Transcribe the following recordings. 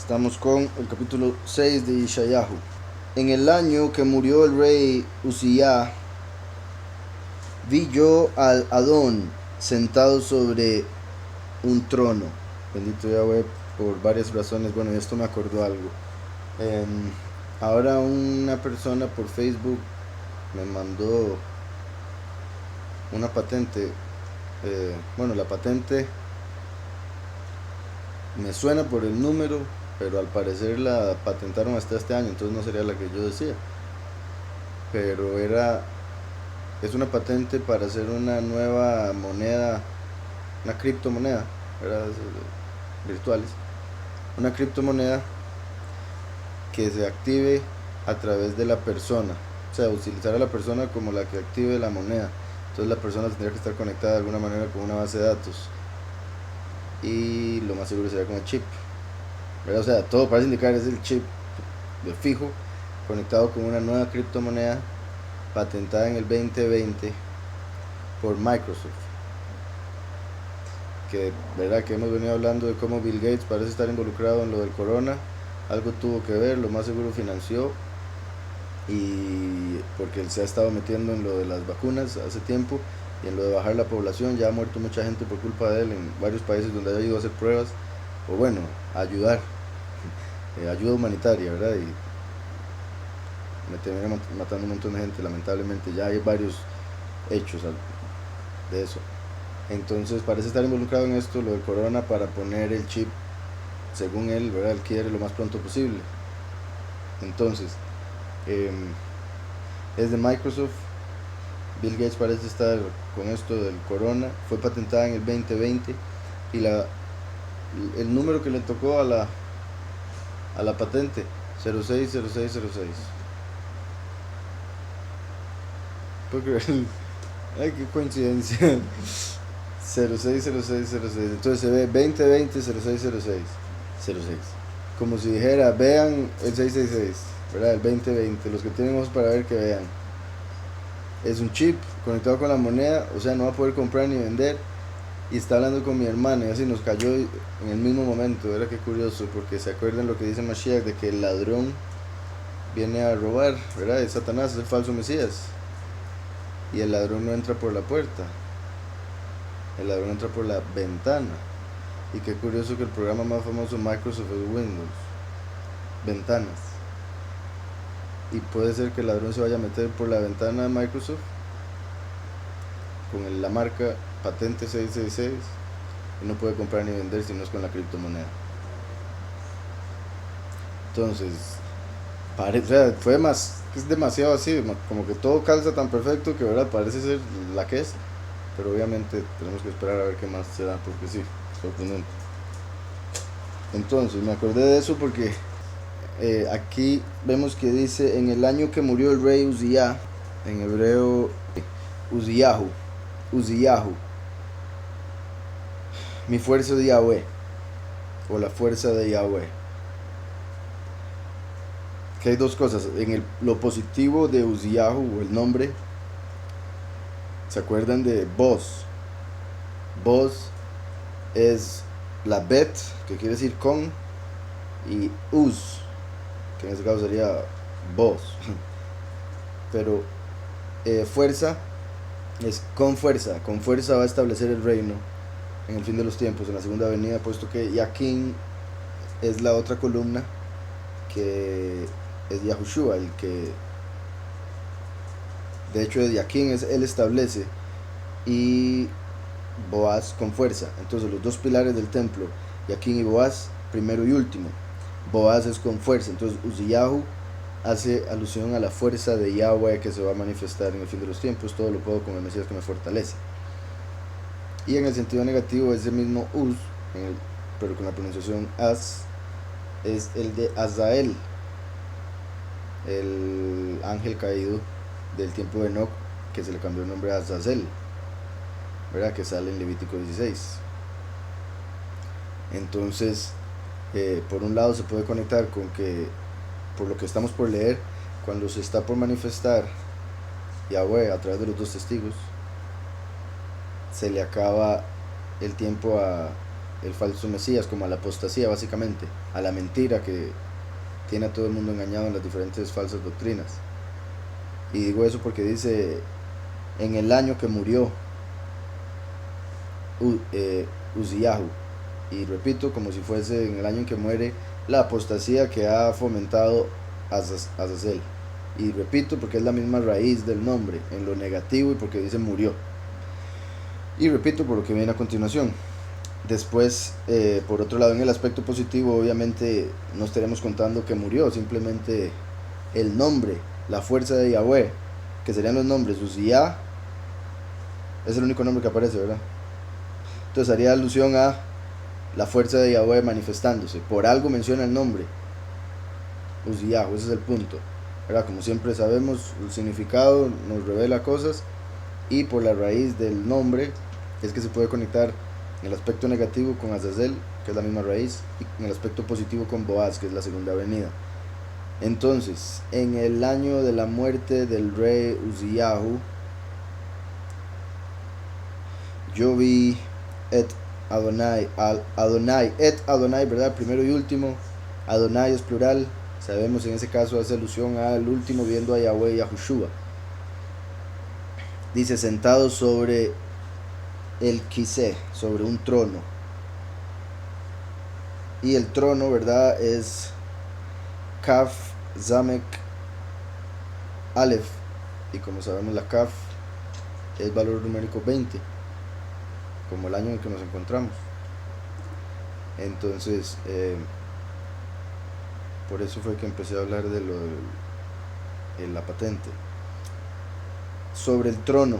Estamos con el capítulo 6 de Ishayahu. En el año que murió el rey Uzziah, vi yo al Adón sentado sobre un trono. Bendito Yahweh por varias razones. Bueno, y esto me acordó algo. Em, Ahora una persona por Facebook me mandó una patente. Bueno, la patente me suena por el número, pero al parecer la patentaron hasta este año, entonces no sería la que yo decía. Pero es una patente para hacer una nueva moneda, una criptomoneda, ¿verdad? Virtuales. Una criptomoneda que se active a través de la persona. O sea, utilizar a la persona como la que active la moneda. Entonces la persona tendría que estar conectada de alguna manera con una base de datos. Y lo más seguro sería con el chip, ¿verdad? O sea, todo parece indicar es el chip de fijo conectado con una nueva criptomoneda patentada en el 2020 por Microsoft. Que, ¿verdad? Que hemos venido hablando de cómo Bill Gates parece estar involucrado en lo del corona. Algo tuvo que ver, lo más seguro financió. Y porque él se ha estado metiendo en lo de las vacunas hace tiempo y en lo de bajar la población. Ya ha muerto mucha gente por culpa de él en varios países donde haya ido a hacer pruebas. O bueno, ayudar. Ayuda humanitaria, ¿verdad? Y me termina matando un montón de gente, lamentablemente. Ya hay varios hechos de eso. Entonces parece estar involucrado en esto, lo del corona, para poner el chip, según él, ¿verdad? Él quiere lo más pronto posible. Entonces, eh, es de Microsoft. Bill Gates parece estar con esto del corona. Fue patentada en el 2020 y el número que le tocó a la patente, 060606. ¿Puedo creer? Ay, qué coincidencia. 060606. Entonces se ve 2020 0606. 06. Como si dijera, vean el 666, ¿verdad? El 2020. Los que tienen ojos para ver, que vean. Es un chip conectado con la moneda, o sea, no va a poder comprar ni vender. Y está hablando con mi hermana y así nos cayó en el mismo momento. Era que curioso, porque se acuerdan lo que dice Mashiach de que el ladrón viene a robar, ¿verdad? Es Satanás, es el falso Mesías. Y el ladrón no entra por la puerta, el ladrón entra por la ventana. Y qué curioso que el programa más famoso de Microsoft es Windows, ventanas. Y puede ser que el ladrón se vaya a meter por la ventana de Microsoft con la marca patente 666 y no puede comprar ni vender si no es con la criptomoneda. Entonces, o sea, es demasiado así, como que todo calza tan perfecto que, verdad, parece ser la que es. Pero obviamente tenemos que esperar a ver qué más se da, porque sí, sorprendente. Entonces, me acordé de eso porque aquí vemos que dice: en el año que murió el rey Uzziah, en hebreo Uzziyahu, Uzziyahu, mi fuerza de Yahweh, o la fuerza de Yahweh. Que hay dos cosas. Lo positivo de Uzziyahu, o el nombre, ¿se acuerdan de Boz? Boz es la Bet, que quiere decir con, y Uz, que en este caso sería Boz. Pero fuerza es con fuerza va a establecer el reino en el fin de los tiempos, en la segunda venida, puesto que Yakin es la otra columna, que es Yahushua, el que de hecho es Yakin, es él establece, y Boaz con fuerza. Entonces los dos pilares del templo, Yakin y Boaz, primero y último. Boaz es con fuerza. Entonces Uzziyahu hace alusión a la fuerza de Yahweh que se va a manifestar en el fin de los tiempos. Todo lo puedo con el Mesías que me fortalece. Y en el sentido negativo, ese mismo Uz, pero con la pronunciación Az, es el de Azael, el ángel caído del tiempo de Enoch, que se le cambió el nombre a Azazel, ¿verdad? Que sale en Levítico 16. Entonces, por un lado se puede conectar con que, por lo que estamos por leer, cuando se está por manifestar Yahweh a través de los dos testigos, se le acaba el tiempo el falso Mesías, como a la apostasía básicamente, a la mentira que tiene a todo el mundo engañado en las diferentes falsas doctrinas. Y digo eso porque dice, en el año que murió Uziyahu, y repito, como si fuese en el año en que muere la apostasía que ha fomentado Azazel. Y repito porque es la misma raíz del nombre, en lo negativo, y porque dice murió. Y repito por lo que viene a continuación. Después, por otro lado, en el aspecto positivo, obviamente no estaremos contando que murió, simplemente el nombre, la fuerza de Yahweh, que serían los nombres Uziyah, es el único nombre que aparece, ¿verdad? Entonces haría alusión a la fuerza de Yahweh manifestándose. Por algo menciona el nombre Uziyah, ese es el punto, ¿verdad? Como siempre sabemos, el significado nos revela cosas, y por la raíz del nombre es que se puede conectar en el aspecto negativo con Azazel, que es la misma raíz, y en el aspecto positivo con Boaz, que es la segunda venida. Entonces, en el año de la muerte del rey Uziyahu, yo vi Adonai, ¿verdad? Primero y último. Adonai es plural, sabemos en ese caso hace alusión al último, viendo a Yahweh y a Yahushua. Dice, sentado sobre el Kiseh, sobre un trono. Y el trono, ¿verdad? Es Kaf, Zamek, Aleph. Y como sabemos, la Kaf es valor numérico 20, como el año en el que nos encontramos. Entonces, por eso fue que empecé a hablar de la patente. Sobre el trono.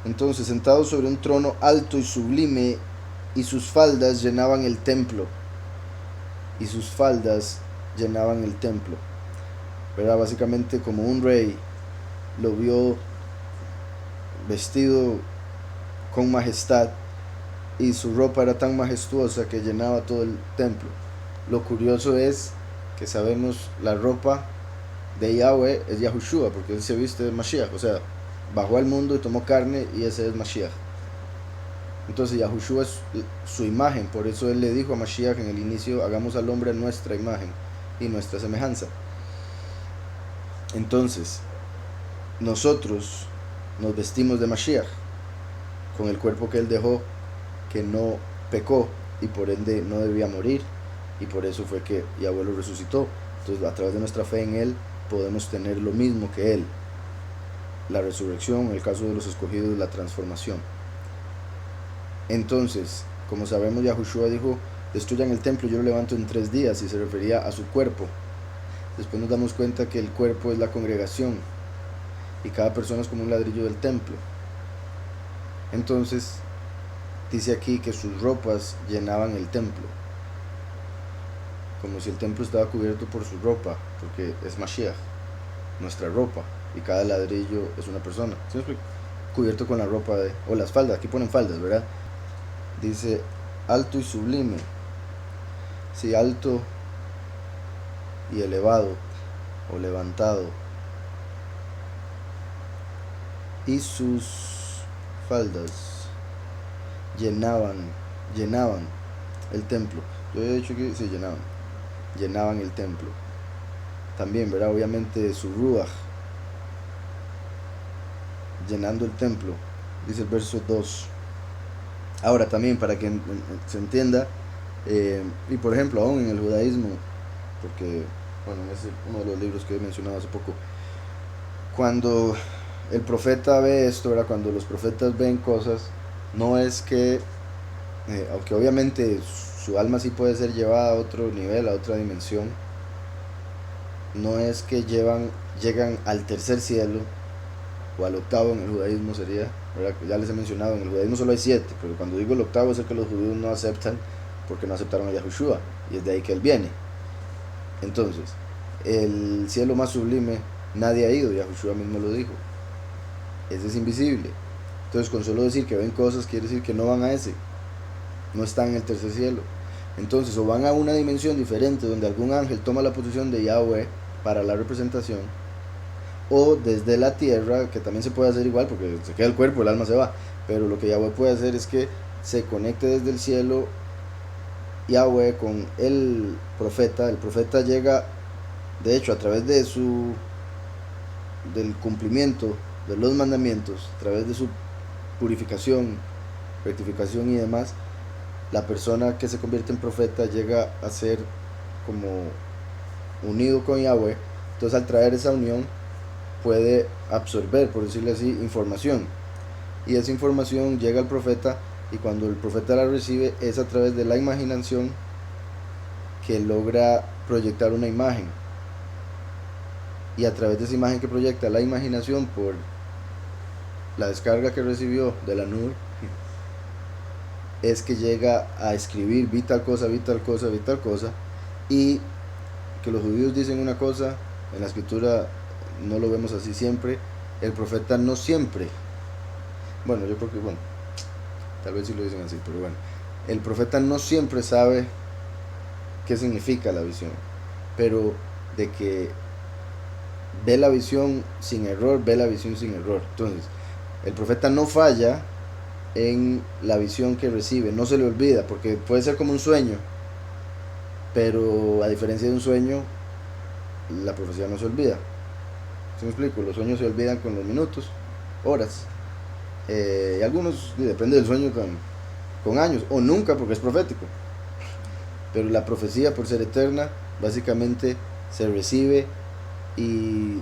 Entonces, sentado sobre un trono alto y sublime, y sus faldas llenaban el templo. Y sus faldas llenaban el templo. ¿Verdad? Básicamente como un rey lo vio vestido con majestad, y su ropa era tan majestuosa que llenaba todo el templo. Lo curioso es que sabemos la ropa de Yahweh es Yahushua, porque él se viste de Mashiach, o sea, bajó al mundo y tomó carne, y ese es Mashiach. Entonces Yahushua es su imagen, por eso él le dijo a Mashiach en el inicio, hagamos al hombre a nuestra imagen y nuestra semejanza. Entonces, nosotros nos vestimos de Mashiach, con el cuerpo que él dejó, que no pecó, y por ende no debía morir, y por eso fue que Yahweh lo resucitó. Entonces, a través de nuestra fe en él, podemos tener lo mismo que él, la resurrección, en el caso de los escogidos, la transformación. Entonces, como sabemos, Yahushua dijo, destruyan el templo, yo lo levanto en 3 días, y se refería a su cuerpo. Después nos damos cuenta que el cuerpo es la congregación, y cada persona es como un ladrillo del templo. Entonces, dice aquí que sus ropas llenaban el templo, como si el templo estaba cubierto por su ropa, porque es Mashiach, nuestra ropa, y cada ladrillo es una persona. Siempre cubierto con la ropa o las faldas, aquí ponen faldas, ¿verdad? Dice alto y sublime, sí, alto y elevado o levantado, y sus faldas llenaban el templo. Yo he dicho que sí, llenaban el templo también, ¿verdad? Obviamente su ruach llenando el templo, dice el verso 2. Ahora también, para que se entienda, y por ejemplo aún en el judaísmo, porque bueno, es uno de los libros que he mencionado hace poco, cuando el profeta ve esto, ¿verdad? Cuando los profetas ven cosas, no es que, aunque obviamente su alma sí puede ser llevada a otro nivel, a otra dimensión, no es que llegan al tercer cielo, o al octavo en el judaísmo sería, ¿verdad? Ya les he mencionado, en el judaísmo solo hay 7, pero cuando digo el octavo es el que los judíos no aceptan, porque no aceptaron a Yahushua, y es de ahí que él viene. Entonces, el cielo más sublime nadie ha ido, Yahushua mismo lo dijo, ese es invisible. Entonces, con solo decir que ven cosas quiere decir que no van a ese, no están en el tercer cielo. Entonces, o van a una dimensión diferente donde algún ángel toma la posición de Yahweh para la representación, o desde la tierra, que también se puede hacer igual, porque se queda el cuerpo, el alma se va, pero lo que Yahweh puede hacer es que se conecte desde el cielo Yahweh con el profeta llega, de hecho, a través del cumplimiento de los mandamientos, a través de su purificación, rectificación y demás, la persona que se convierte en profeta llega a ser como unido con Yahweh. Entonces, al traer esa unión, puede absorber, por decirlo así, información, y esa información llega al profeta, y cuando el profeta la recibe es a través de la imaginación que logra proyectar una imagen, y a través de esa imagen que proyecta la imaginación por la descarga que recibió de la nube, es que llega a escribir: vi tal cosa, vi tal cosa, vi tal cosa. Y que los judíos dicen una cosa, en la escritura no lo vemos así siempre. El profeta no siempre, bueno, yo creo que, bueno, tal vez sí lo dicen así, pero bueno, el profeta no siempre sabe qué significa la visión, pero de que ve la visión sin error, ve la visión sin error. Entonces, el profeta no falla en la visión que recibe, no se le olvida, porque puede ser como un sueño, pero a diferencia de un sueño, la profecía no se olvida. ¿Sí me explico? Los sueños se olvidan con los minutos, horas, y algunos, depende del sueño, con años, o nunca, porque es profético. Pero la profecía, por ser eterna, básicamente se recibe y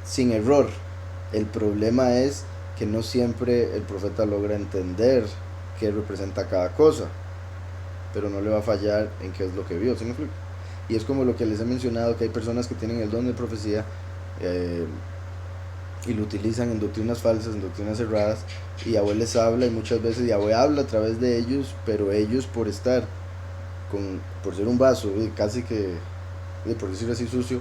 sin error. El problema es que no siempre el profeta logra entender qué representa cada cosa, pero no le va a fallar en qué es lo que vio, ¿sí me explico? Y es como lo que les he mencionado, que hay personas que tienen el don de profecía, y lo utilizan en doctrinas falsas, en doctrinas erradas, y Yahweh les habla, y muchas veces Yahweh habla a través de ellos, pero ellos, por ser un vaso, casi que, por decirlo así, sucio.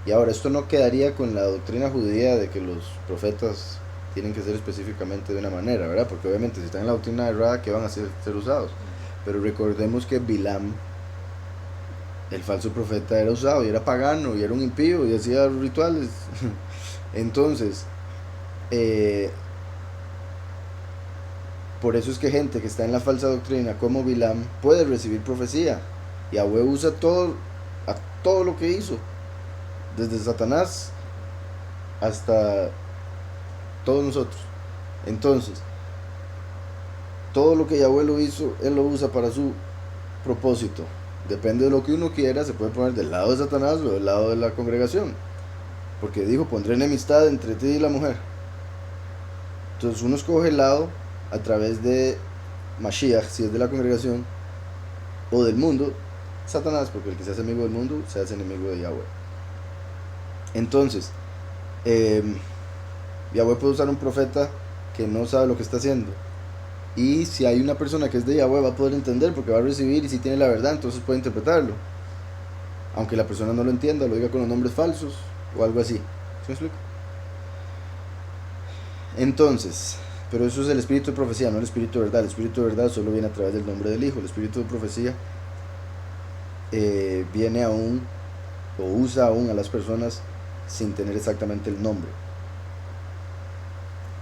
Y ahora, esto no quedaría con la doctrina judía de que los profetas tienen que ser específicamente de una manera, ¿verdad? Porque obviamente si están en la doctrina errada, ¿qué van a ser usados? Pero recordemos que Bilam, el falso profeta, era usado, y era pagano, y era un impío, y hacía rituales. Entonces, por eso es que gente que está en la falsa doctrina como Bilam puede recibir profecía. Yahweh usa a todo lo que hizo, desde Satanás hasta todos nosotros. Entonces, todo lo que Yahweh lo hizo, Él lo usa para su propósito. Depende de lo que uno quiera, se puede poner del lado de Satanás o del lado de la congregación. Porque dijo: pondré enemistad entre ti y la mujer. Entonces uno escoge el lado a través de Mashiach, si es de la congregación, o del mundo, Satanás, porque el que se hace amigo del mundo se hace enemigo de Yahweh. Entonces, Yahweh puede usar un profeta que no sabe lo que está haciendo, y si hay una persona que es de Yahweh, va a poder entender, porque va a recibir, y si tiene la verdad, entonces puede interpretarlo, aunque la persona no lo entienda, lo diga con los nombres falsos o algo así. ¿Sí me explico? Entonces, pero eso es el espíritu de profecía, no el espíritu de verdad. El espíritu de verdad solo viene a través del nombre del Hijo. El espíritu de profecía viene aún, o usa aún a las personas sin tener exactamente el nombre.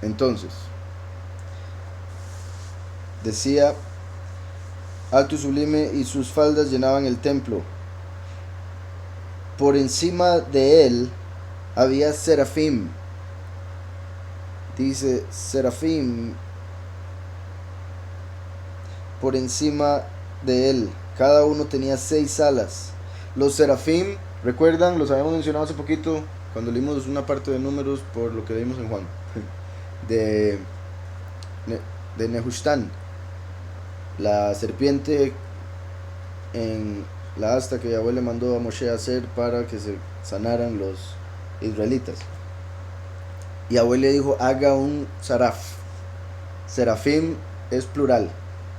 Entonces, decía: alto y sublime, y sus faldas llenaban el templo. Por encima de él había serafim. Dice serafim por encima de él. Cada uno tenía 6 alas. Los serafim, recuerdan, los habíamos mencionado hace poquito cuando leímos una parte de Números, por lo que vimos en Juan, de Nehushtan, la serpiente en la asta que Yahweh le mandó a Moshe a hacer para que se sanaran los israelitas. Yahweh le dijo: haga un saraf. Serafim es plural.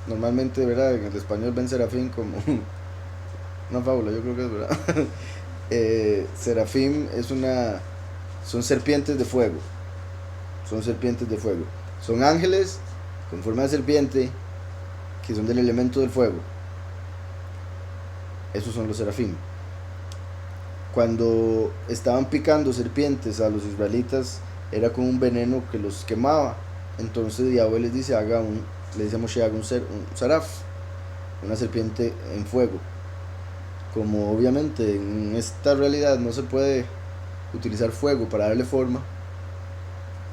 Normalmente, ¿verdad?, en el español ven serafín como una fábula, yo creo que es verdad. Serafim son serpientes de fuego. Son serpientes de fuego. Son ángeles con forma de serpiente que son del elemento del fuego. Esos son los serafim. Cuando estaban picando serpientes a los israelitas, era con un veneno que los quemaba. Entonces Yahweh les dice: haga un le dice a Moshe, haga un saraf, una serpiente en fuego. Como obviamente en esta realidad no se puede utilizar fuego para darle forma,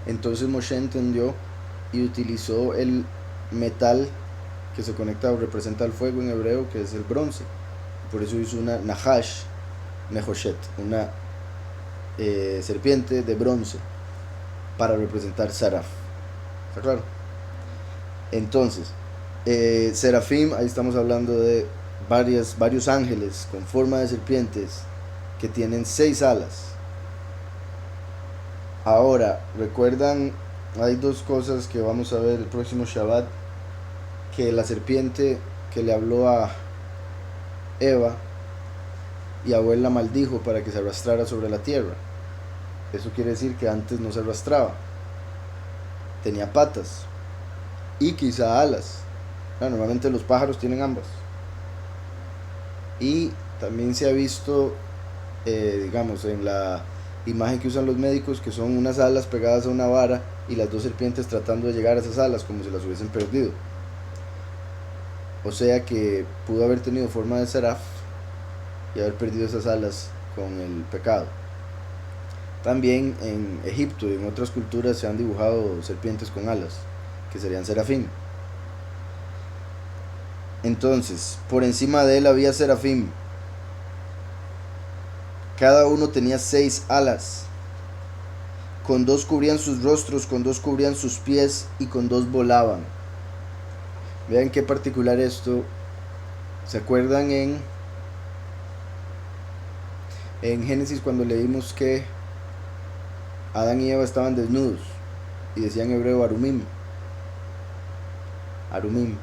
entonces Moshe entendió y utilizó el metal que se conecta o representa el fuego en hebreo, que es el bronce. Por eso hizo una Nahash Nehoshet, una serpiente de bronce para representar Saraf. ¿Está claro? Entonces, Serafim, ahí estamos hablando de varios ángeles con forma de serpientes que tienen 6 alas. Ahora, recuerdan, hay dos cosas que vamos a ver el próximo Shabbat, que la serpiente que le habló a Eva y Abel la maldijo para que se arrastrara sobre la tierra. Eso quiere decir que antes no se arrastraba, tenía patas y quizá alas. Normalmente los pájaros tienen ambas. Y también se ha visto, digamos, en la imagen que usan los médicos, que son unas alas pegadas a una vara y las dos serpientes tratando de llegar a esas alas como si las hubiesen perdido. O sea que pudo haber tenido forma de seraf y haber perdido esas alas con el pecado. También en Egipto y en otras culturas se han dibujado serpientes con alas, que serían serafín. Entonces, por encima de él había serafín. Cada uno tenía 6 alas. Con 2 cubrían sus rostros, con 2 cubrían sus pies y con 2 volaban. Vean qué particular esto. ¿Se acuerdan en Génesis cuando leímos que Adán y Eva estaban desnudos y decían en hebreo Arumim? Arumim.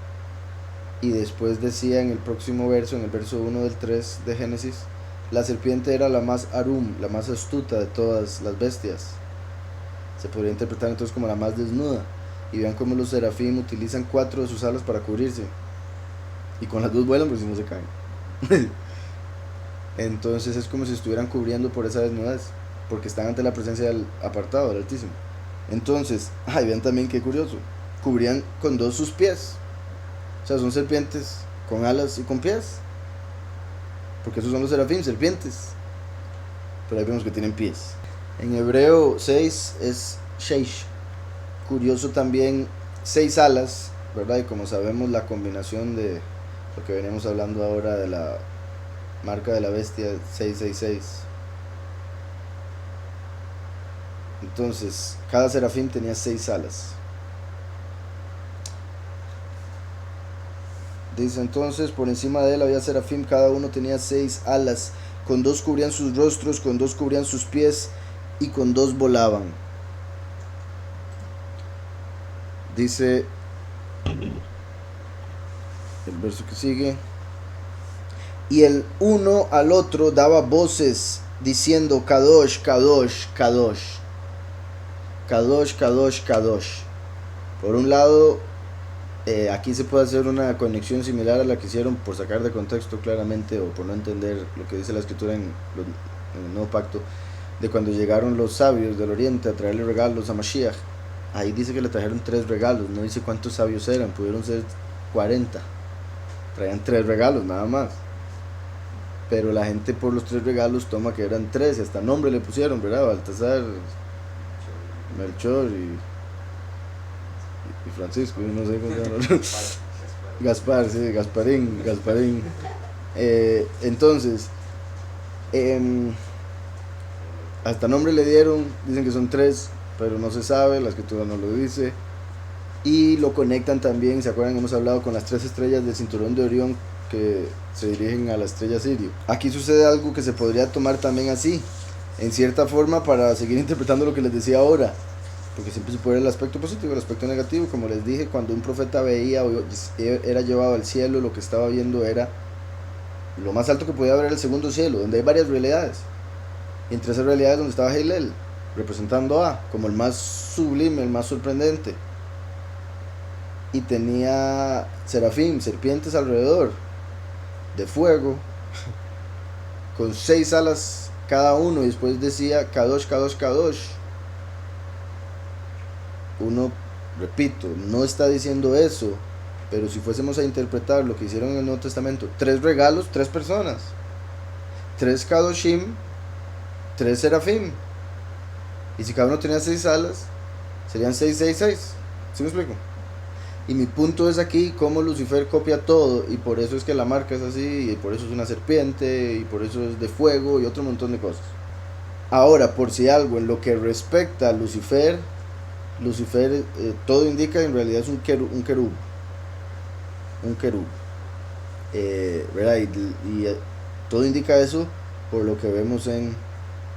Y después decía en el próximo verso, en el verso 1 del 3 de Génesis, la serpiente era la más arum, la más astuta de todas las bestias. Se podría interpretar entonces como la más desnuda. Y vean cómo los serafín utilizan 4 de sus alas para cubrirse. Y con las 2 vuelan, pues si no se caen. Entonces es como si estuvieran cubriendo por esa desnudez, porque están ante la presencia del apartado, del Altísimo. Entonces, vean también qué curioso, cubrían con 2 sus pies. O sea, son serpientes con alas y con pies, porque esos son los serafín, serpientes. Pero ahí vemos que tienen pies. En hebreo 6 es sheish. Curioso también, 6 alas, ¿verdad? Y como sabemos, la combinación de lo que venimos hablando ahora de la marca de la bestia, 666. Entonces, cada serafín tenía 6 alas. Dice entonces, por encima de él había serafín, cada uno tenía 6 alas, con 2 cubrían sus rostros, con 2 cubrían sus pies y con 2 volaban. Dice el verso que sigue, y el uno al otro daba voces diciendo Kadosh, Kadosh, Kadosh, Kadosh, Kadosh, Kadosh. Por un lado, aquí se puede hacer una conexión similar a la que hicieron, por sacar de contexto claramente o por no entender lo que dice la escritura en el nuevo pacto, de cuando llegaron los sabios del oriente a traerle regalos a Mashiach. Ahí dice que le trajeron 3 regalos, no dice cuántos sabios eran, pudieron ser 40, traían 3 regalos nada más, pero la gente por los 3 regalos toma que eran 3, y hasta nombre le pusieron, ¿verdad? Baltasar, Melchor y Francisco, no sé cómo se llama. Gaspar, sí, Gasparín. Entonces, hasta nombre le dieron, dicen que son 3, pero no se sabe, la escritura no lo dice. Y lo conectan también, ¿se acuerdan? Hemos hablado con las 3 estrellas del cinturón de Orión que se dirigen a la estrella Sirio. Aquí sucede algo que se podría tomar también así, en cierta forma, para seguir interpretando lo que les decía ahora, porque siempre se puede ver el aspecto positivo, el aspecto negativo. Como les dije, cuando un profeta veía o era llevado al cielo, lo que estaba viendo era lo más alto que podía ver, el segundo cielo, donde hay varias realidades. Y entre esas realidades donde estaba Hillel, representando a como el más sublime, el más sorprendente, y tenía serafín, serpientes alrededor de fuego, con 6 alas cada uno, y después decía Kadosh, Kadosh, Kadosh. Uno repito, no está diciendo eso, pero si fuésemos a interpretar lo que hicieron en el Nuevo Testamento, 3 regalos, 3 personas, 3 Kadoshim, 3 Serafim, y si cada uno tenía 6 alas, serían 666. ¿Sí me explico? Y mi punto es aquí cómo Lucifer copia todo, y por eso es que la marca es así, y por eso es una serpiente, y por eso es de fuego, y otro montón de cosas. Ahora, por si algo, en lo que respecta a Lucifer, todo indica que en realidad es un querub, ¿verdad? Y todo indica eso por lo que vemos en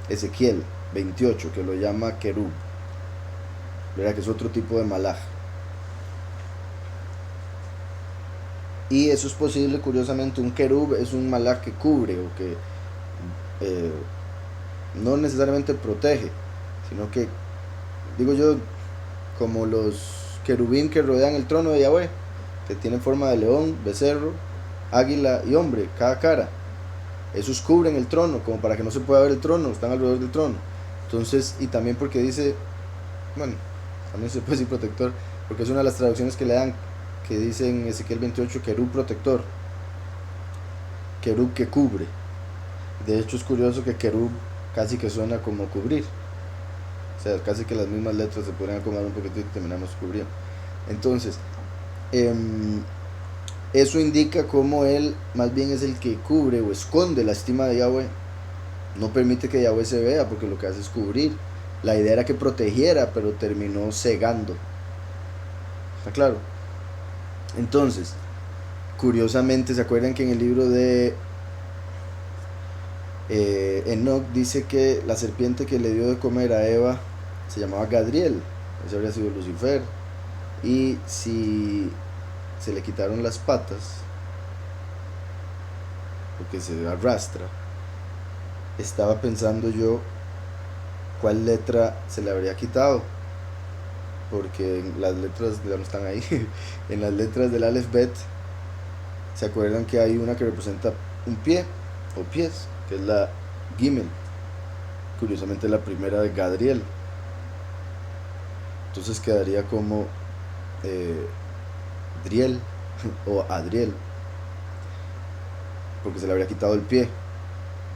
Ezequiel 28, que lo llama querub, ¿verdad? Que es otro tipo de malaj. Y eso es posible, curiosamente, un querub es un malaj que cubre, o que no necesariamente protege, sino que, digo yo, como los querubín que rodean el trono de Yahweh, que tienen forma de león, becerro, águila y hombre, cada cara. Esos cubren el trono, como para que no se pueda ver el trono, están alrededor del trono. Entonces, y también porque dice, bueno, también se puede decir protector, porque es una de las traducciones que le dan, que dice en Ezequiel 28, querub protector, querub que cubre. De hecho es curioso que querub casi que suena como cubrir, o sea, casi que las mismas letras se podrían acomodar un poquito y terminamos cubriendo. Entonces, eso indica cómo él más bien es el que cubre o esconde la estima de Yahweh, no permite que Yahweh se vea, porque lo que hace es cubrir. La idea era que protegiera, pero terminó cegando. ¿Está claro? Entonces, curiosamente, ¿se acuerdan que en el libro de Enoch dice que la serpiente que le dio de comer a Eva se llamaba Gadriel? Ese habría sido Lucifer. Y si se le quitaron las patas, porque se arrastra, estaba pensando yo cuál letra se le habría quitado, porque en las letras ya no están ahí. En las letras del Aleph Bet, ¿se acuerdan que hay una que representa un pie o pies? Que es la Gimel, curiosamente la primera de Gadriel. Entonces quedaría como Driel o Adriel, porque se le habría quitado el pie,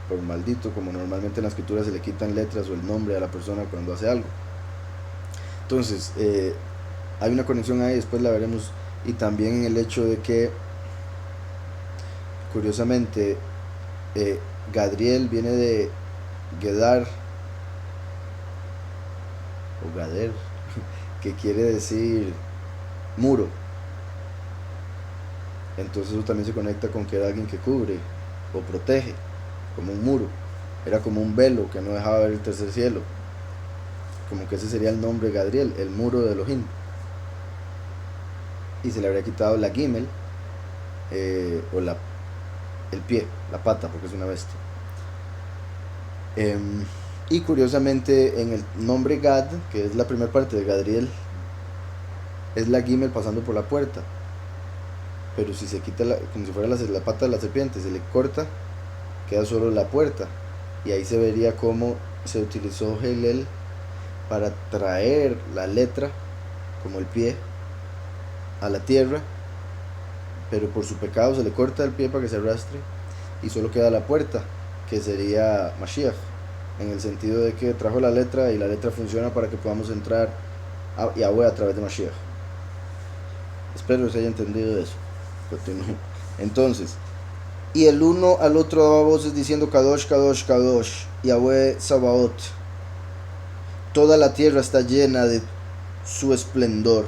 por maldito, como normalmente en la escritura se le quitan letras o el nombre a la persona cuando hace algo. Entonces, hay una conexión ahí, después la veremos. Y también en el hecho de que, curiosamente, Gadriel viene de Gedar o Gader, que quiere decir muro. Entonces eso también se conecta con que era alguien que cubre o protege, como un muro. Era como un velo que no dejaba ver el tercer cielo. Como que ese sería el nombre Gadriel, el muro de Elohim. Y se le habría quitado la Gimel, o el pie, la pata, porque es una bestia. Y curiosamente en el nombre Gad, que es la primera parte de Gadriel, es la Gimel pasando por la puerta. Pero si se quita como si fuera la pata de la serpiente, se le corta, queda solo la puerta. Y ahí se vería cómo se utilizó Hillel para traer la letra, como el pie, a la tierra, pero por su pecado se le corta el pie para que se arrastre y solo queda la puerta, que sería Mashiach, en el sentido de que trajo la letra y la letra funciona para que podamos entrar a Yahweh a través de Mashiach. Espero que se haya entendido eso. Continúo. Entonces, y el uno al otro daba voces diciendo Kadosh, Kadosh, Kadosh, Yahweh Sabaoth, toda la tierra está llena de su esplendor.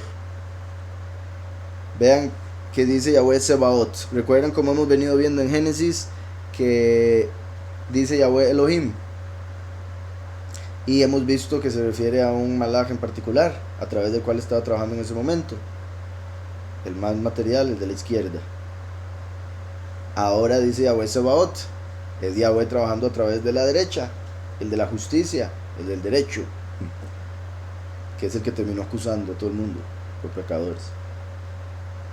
Vean que dice Yahweh Sabaoth. Recuerdan como hemos venido viendo en Génesis que dice Yahweh Elohim, y hemos visto que se refiere a un malaj en particular, a través del cual estaba trabajando en ese momento, el más material, el de la izquierda. Ahora dice Yahweh Sabaoth, es Yahweh trabajando a través de la derecha, el de la justicia, el del derecho, que es el que terminó acusando a todo el mundo por pecadores.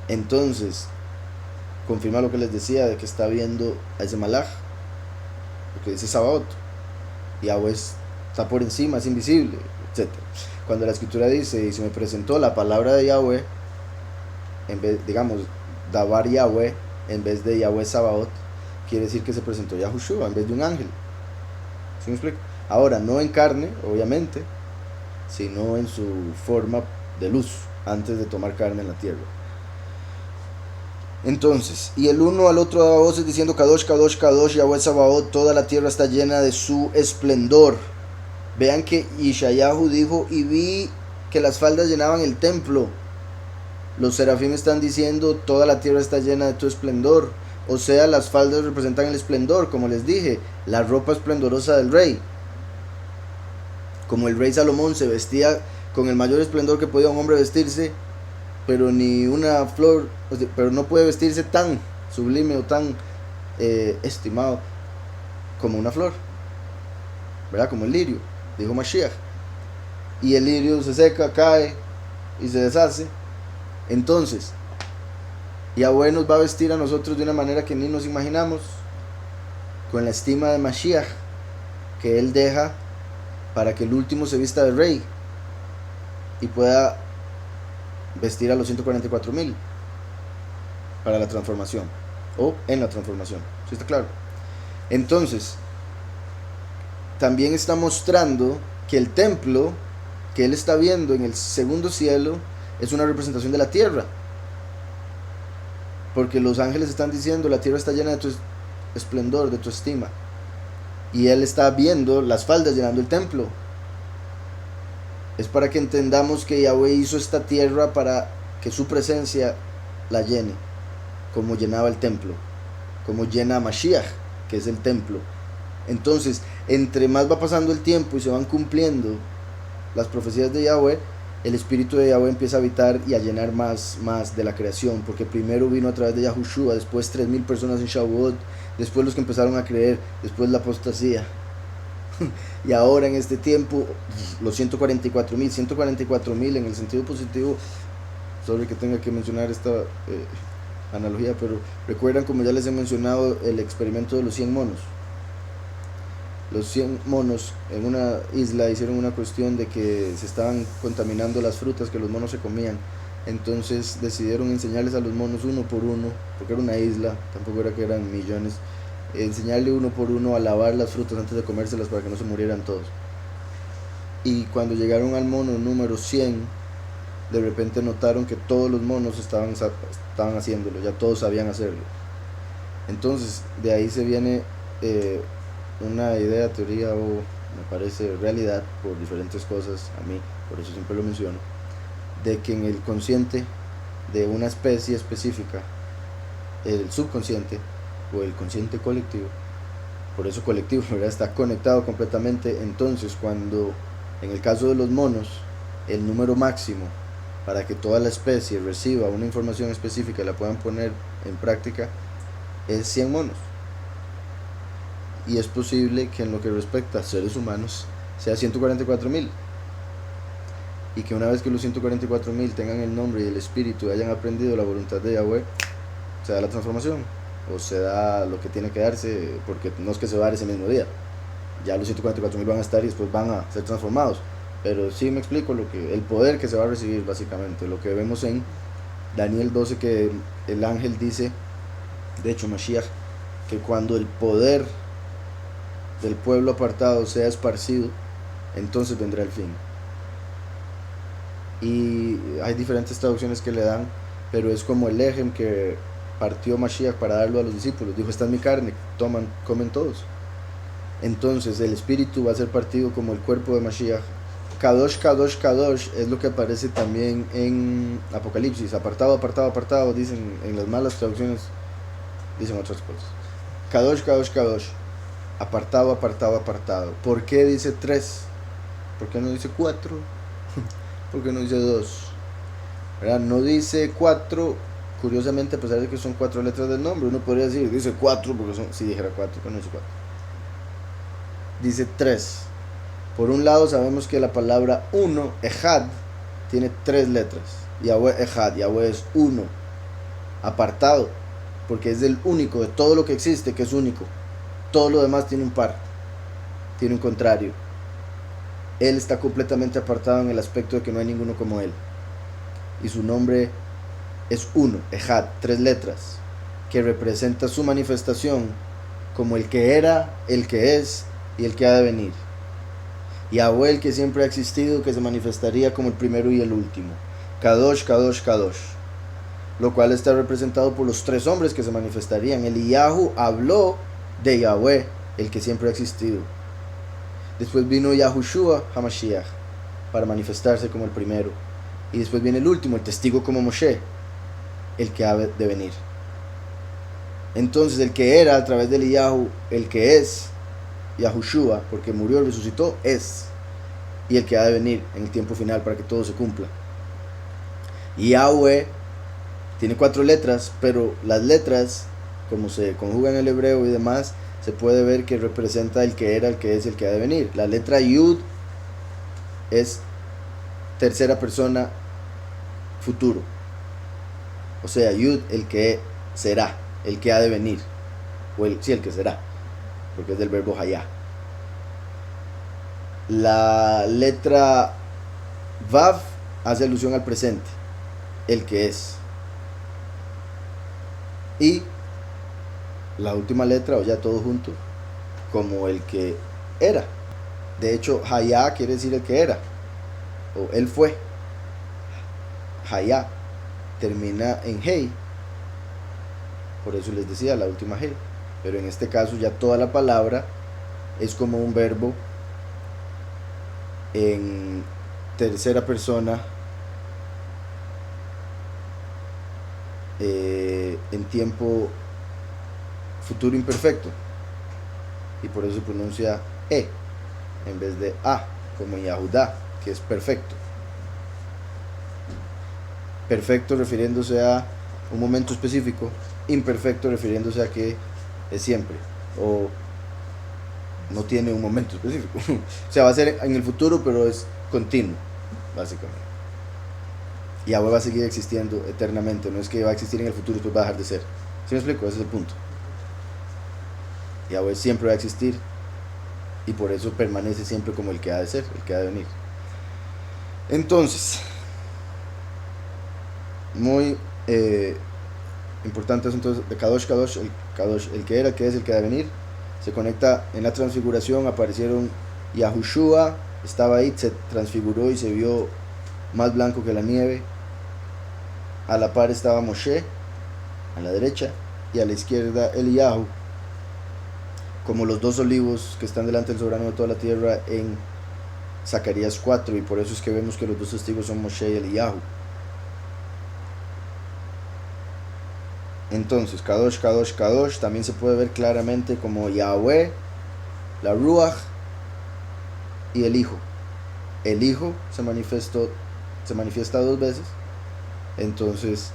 Entonces, confirma lo que les decía de que está viendo a ese malaj, porque dice Sabaoth, Yahweh está por encima, es invisible, etc. Cuando la escritura dice, y se me presentó la palabra de Yahweh, en vez, digamos, Dabar Yahweh, en vez de Yahweh Sabaoth, quiere decir que se presentó Yahushua en vez de un ángel. ¿Sí me explico? Ahora, no en carne, obviamente, sino en su forma de luz, antes de tomar carne en la tierra. Entonces, y el uno al otro daba voces diciendo, Kadosh, Kadosh, Kadosh, Yahweh Sabaoth, toda la tierra está llena de su esplendor. Vean que Ishayahu dijo, y vi que las faldas llenaban el templo. Los serafín están diciendo, toda la tierra está llena de tu esplendor. O sea, las faldas representan el esplendor, como les dije, la ropa esplendorosa del rey. Como el rey Salomón se vestía con el mayor esplendor que podía un hombre vestirse, pero ni una flor, pero no puede vestirse tan sublime o tan estimado como una flor, ¿verdad? Como el lirio, dijo Mashiach. Y el lirio se seca, cae y se deshace. Entonces, Yahweh nos va a vestir a nosotros de una manera que ni nos imaginamos, con la estima de Mashiach que él deja para que el último se vista de rey y pueda vestir a los 144,000 para la transformación o en la transformación. ¿Sí está claro? Entonces, también está mostrando que el templo que él está viendo en el segundo cielo es una representación de la tierra, porque los ángeles están diciendo, la tierra está llena de tu esplendor, de tu estima, y él está viendo las faldas llenando el templo. Es para que entendamos que Yahweh hizo esta tierra para que su presencia la llene, como llenaba el templo, como llena a Mashiach, que es el templo. Entonces, entre más va pasando el tiempo y se van cumpliendo las profecías de Yahweh, el espíritu de Yahweh empieza a habitar y a llenar más de la creación, porque primero vino a través de Yahushua, después 3,000 personas en Shavuot, después los que empezaron a creer, después la apostasía. Y ahora en este tiempo los 144,000 en el sentido positivo. Sorry que tenga que mencionar esta analogía, pero recuerdan, como ya les he mencionado, el experimento de los 100 monos. Los 100 monos en una isla hicieron una cuestión de que se estaban contaminando las frutas que los monos se comían. Entonces decidieron enseñarles a los monos uno por uno, porque era una isla, tampoco era que eran millones, enseñarle uno por uno a lavar las frutas antes de comérselas para que no se murieran todos. Y cuando llegaron al mono número 100, de repente notaron que todos los monos estaban haciéndolo, ya todos sabían hacerlo. Entonces de ahí se viene una idea, teoría o me parece realidad por diferentes cosas, a mí por eso siempre lo menciono, de que en el consciente de una especie específica, el subconsciente o el consciente colectivo, por eso colectivo, ¿verdad?, está conectado completamente. Entonces, cuando en el caso de los monos, el número máximo para que toda la especie reciba una información específica y la puedan poner en práctica es 100 monos. Y es posible que en lo que respecta a seres humanos sea 144,000. Y que una vez que los 144,000 tengan el nombre y el espíritu y hayan aprendido la voluntad de Yahweh, se da la transformación, o se da lo que tiene que darse, porque no es que se va a dar ese mismo día. Ya los 144,000 van a estar y después van a ser transformados. Pero sí me explico el poder que se va a recibir, básicamente. Lo que vemos en Daniel 12, que el ángel dice, de hecho Mashiach, que cuando el poder del pueblo apartado sea esparcido, entonces vendrá el fin. Y hay diferentes traducciones que le dan, pero es como el ejem que partió Mashiach para darlo a los discípulos. Dijo, esta es mi carne, toman, comen todos. Entonces el espíritu va a ser partido como el cuerpo de Mashiach. Kadosh, Kadosh, Kadosh es lo que aparece también en Apocalipsis. Apartado, apartado, apartado, dicen en las malas traducciones, dicen otras cosas. Kadosh, Kadosh, Kadosh. Apartado, apartado, apartado. ¿Por qué dice 3? ¿Por qué no dice 4? ¿Por qué no dice 2? ¿Verdad? No dice 4, curiosamente, a pesar de que son 4 letras del nombre. Uno podría decir, dice 4 porque son, si dijera 4, pero no dice 4. Dice 3. Por un lado sabemos que la palabra 1, Ejad, tiene 3 letras. Yahweh Ejad, Yahweh es 1. Apartado, porque es el único de todo lo que existe que es único. Todo lo demás tiene un par, tiene un contrario. Él está completamente apartado en el aspecto de que no hay ninguno como Él. Y su nombre es uno, Ejad, 3 letras, que representa su manifestación como el que era, el que es y el que ha de venir. Yahweh, el que siempre ha existido, que se manifestaría como el primero y el último. Kadosh, Kadosh, Kadosh. Lo cual está representado por los 3 hombres que se manifestarían. Eliyahu habló de Yahweh, el que siempre ha existido. Después vino Yahushua HaMashiach para manifestarse como el primero. Y después viene el último, el testigo como Moshe, el que ha de venir. Entonces el que era a través de Eliyahu, el que es Yahushua, porque murió y resucitó, es. Y el que ha de venir en el tiempo final para que todo se cumpla. Y Yahweh tiene 4 letras, pero las letras, como se conjugan en el hebreo y demás, se puede ver que representa el que era, el que es y el que ha de venir. La letra Yud es tercera persona futuro. O sea, Yud, el que será, el que ha de venir. O el que será, porque es del verbo hayá. La letra Vav hace alusión al presente, el que es. Y la última letra, o ya todo junto, como el que era. De hecho, hayá quiere decir el que era, o él fue. Hayá termina en hey, por eso les decía la última hey. Pero en este caso ya toda la palabra es como un verbo en tercera persona, en tiempo futuro imperfecto, y por eso se pronuncia e en vez de a, como en Yahudá, que es perfecto. Perfecto refiriéndose a un momento específico, imperfecto refiriéndose a que es siempre, o no tiene un momento específico. O sea, va a ser en el futuro, pero es continuo, básicamente. Y Yahweh va a seguir existiendo eternamente, no es que va a existir en el futuro y después va a dejar de ser. ¿Sí me explico? Ese es el punto. Yahweh siempre va a existir y por eso permanece siempre como el que ha de ser, el que ha de venir. Entonces, muy importante asunto de Kadosh, Kadosh, el que era, el que es, el que ha de venir. Se conecta en la transfiguración, aparecieron Yahushua, estaba ahí, se transfiguró y se vio más blanco que la nieve. A la par estaba Moshe, a la derecha, y a la izquierda Eliyahu, como los 2 olivos que están delante del soberano de toda la tierra en Zacarías 4, y por eso es que vemos que los 2 testigos son Moshe y Eliyahu. Entonces, Kadosh, Kadosh, Kadosh también se puede ver claramente como Yahweh, la Ruach y el Hijo. El Hijo se manifiesta 2 veces. Entonces,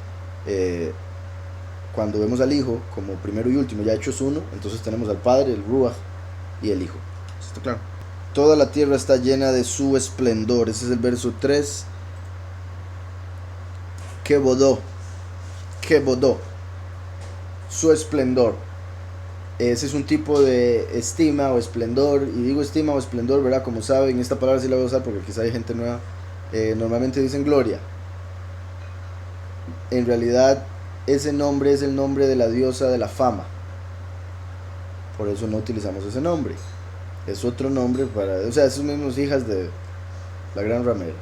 cuando vemos al Hijo como primero y último, ya hechos uno, entonces tenemos al Padre, el Ruach y el Hijo. ¿Está claro? Toda la tierra está llena de su esplendor. Ese es el verso 3. Kebodó, su esplendor. Ese es un tipo de estima o esplendor, y digo estima o esplendor, ¿verdad? Como saben, esta palabra sí la voy a usar porque quizá hay gente nueva. Normalmente dicen gloria. En realidad, ese nombre es el nombre de la diosa de la fama. Por eso no utilizamos ese nombre. Es otro nombre para, o sea, esos mismos hijas de la gran ramera.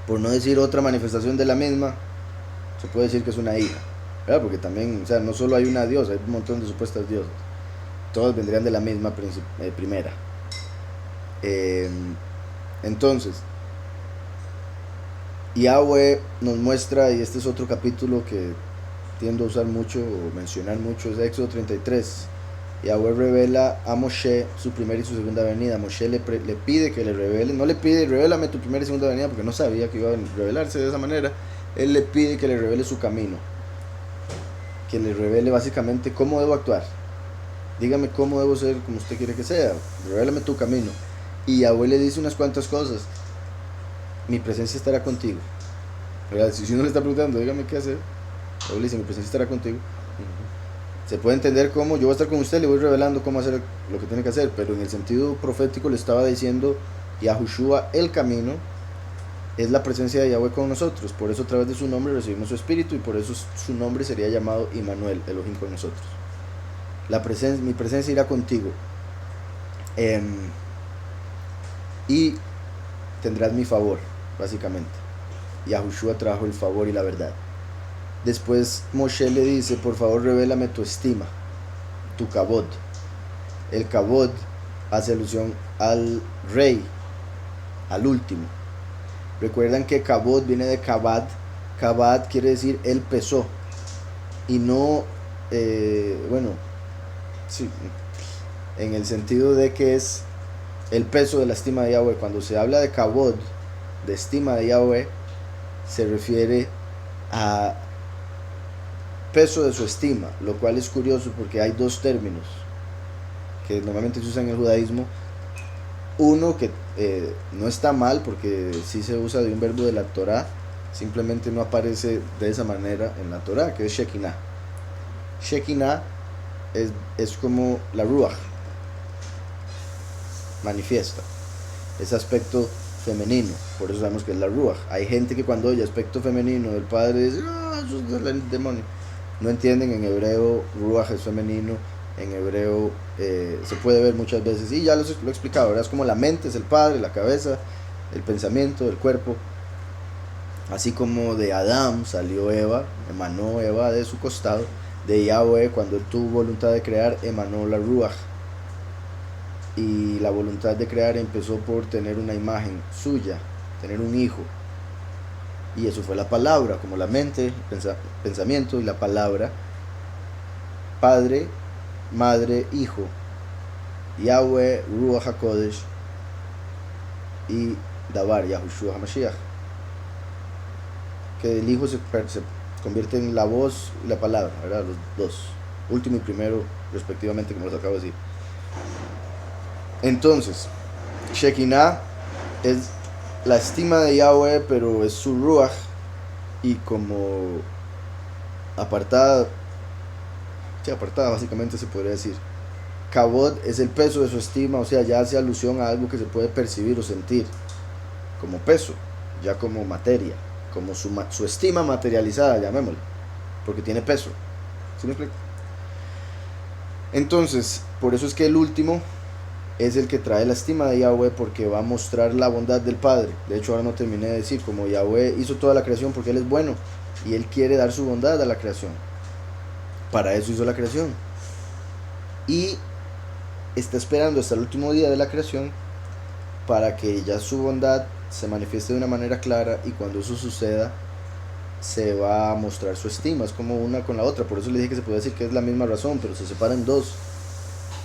Por no decir otra manifestación de la misma, se puede decir que es una hija, ¿verdad? Porque también, o sea, no solo hay una diosa, hay un montón de supuestas diosas. Todas vendrían de la misma primera. Entonces, Yahweh nos muestra, y este es otro capítulo que tiendo a usar mucho o mencionar mucho, es Éxodo 33. Yahweh revela a Moshe su primera y su segunda venida. Moshe le pide que le revele, no le pide, revélame tu primera y segunda venida, porque no sabía que iba a revelarse de esa manera. Él le pide que le revele su camino, que le revele básicamente cómo debo actuar. Dígame cómo debo ser como usted quiere que sea, revélame tu camino. Y Yahweh le dice unas cuantas cosas. Mi presencia estará contigo, ¿verdad? Si uno le está preguntando, dígame qué hacer, Yahweh le dice, mi presencia estará contigo. Se puede entender como yo voy a estar con usted, le voy revelando cómo hacer lo que tiene que hacer, pero en el sentido profético le estaba diciendo Yahushua, el camino, es la presencia de Yahweh con nosotros. Por eso a través de su nombre recibimos su espíritu y por eso su nombre sería llamado Immanuel, Elohim con nosotros. Mi presencia irá contigo. Y tendrás mi favor, básicamente. Yahushua trajo el favor y la verdad. Después Moshe le dice, por favor revélame tu estima, tu kabod. El kabod hace alusión al rey, al último. Recuerdan que kabod viene de kabad. Kabad quiere decir él pesó. Y no, sí, en el sentido de que es el peso de la estima de Yahweh. Cuando se habla de kabod, de estima de Yahweh, se refiere a peso de su estima, lo cual es curioso porque hay dos términos que normalmente se usan en el judaísmo. Uno que no está mal porque sí se usa de un verbo de la Torah, simplemente no aparece de esa manera en la Torah, que es Shekinah. Shekinah es como la Ruach, manifiesta, es aspecto femenino, por eso sabemos que es la Ruach. Hay gente que cuando oye aspecto femenino del Padre dice, eso es del demonio. No entienden, en hebreo Ruach es femenino, en hebreo se puede ver muchas veces, y ya lo he explicado, ¿verdad? Es como la mente es el Padre, la cabeza, el pensamiento, el cuerpo. Así como de Adán salió Eva, emanó Eva de su costado, de Yahweh cuando él tuvo voluntad de crear, emanó la Ruach. Y la voluntad de crear empezó por tener una imagen suya, tener un hijo. Y eso fue la palabra, como la mente, pensamiento y la palabra. Padre, madre, hijo. Yahweh, Ruach HaKodesh y Davar, Yahushua HaMashiach. Que el hijo se convierte en la voz y la palabra, ¿verdad? Los dos, último y primero respectivamente, como los acabo de decir. Entonces, Shekinah es la estima de Yahweh, pero es su Ruach, y como apartada básicamente se podría decir. Kabod es el peso de su estima, o sea, ya hace alusión a algo que se puede percibir o sentir como peso, ya como materia, como su estima materializada, llamémosle, porque tiene peso. ¿Sí me explico? Entonces, por eso es que el último es el que trae la estima de Yahweh, porque va a mostrar la bondad del Padre. De hecho, ahora no terminé de decir, como Yahweh hizo toda la creación porque Él es bueno y Él quiere dar su bondad a la creación. Para eso hizo la creación. Y está esperando hasta el último día de la creación para que ya su bondad se manifieste de una manera clara, y cuando eso suceda se va a mostrar su estima. Es como una con la otra, por eso le dije que se puede decir que es la misma razón, pero se separan dos.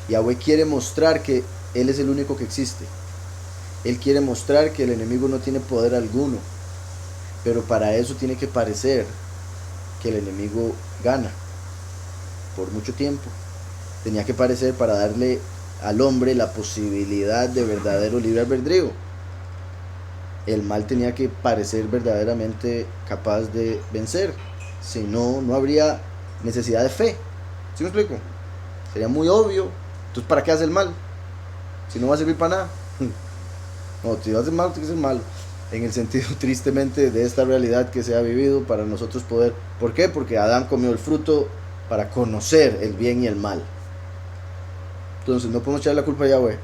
Yahweh quiere mostrar que Él es el único que existe. Él quiere mostrar que el enemigo no tiene poder alguno, pero para eso tiene que parecer que el enemigo gana por mucho tiempo. Tenía que parecer para darle al hombre la posibilidad de verdadero libre albedrío. El mal tenía que parecer verdaderamente capaz de vencer, si no, no habría necesidad de fe. ¿Sí me explico? Sería muy obvio. Entonces, ¿para qué hace el mal? Si no va a servir para nada. No, si va a hacer mal, tiene que ser malo. En el sentido, tristemente, de esta realidad que se ha vivido para nosotros poder. ¿Por qué? Porque Adán comió el fruto para conocer el bien y el mal. Entonces, no podemos echar la culpa a Yahweh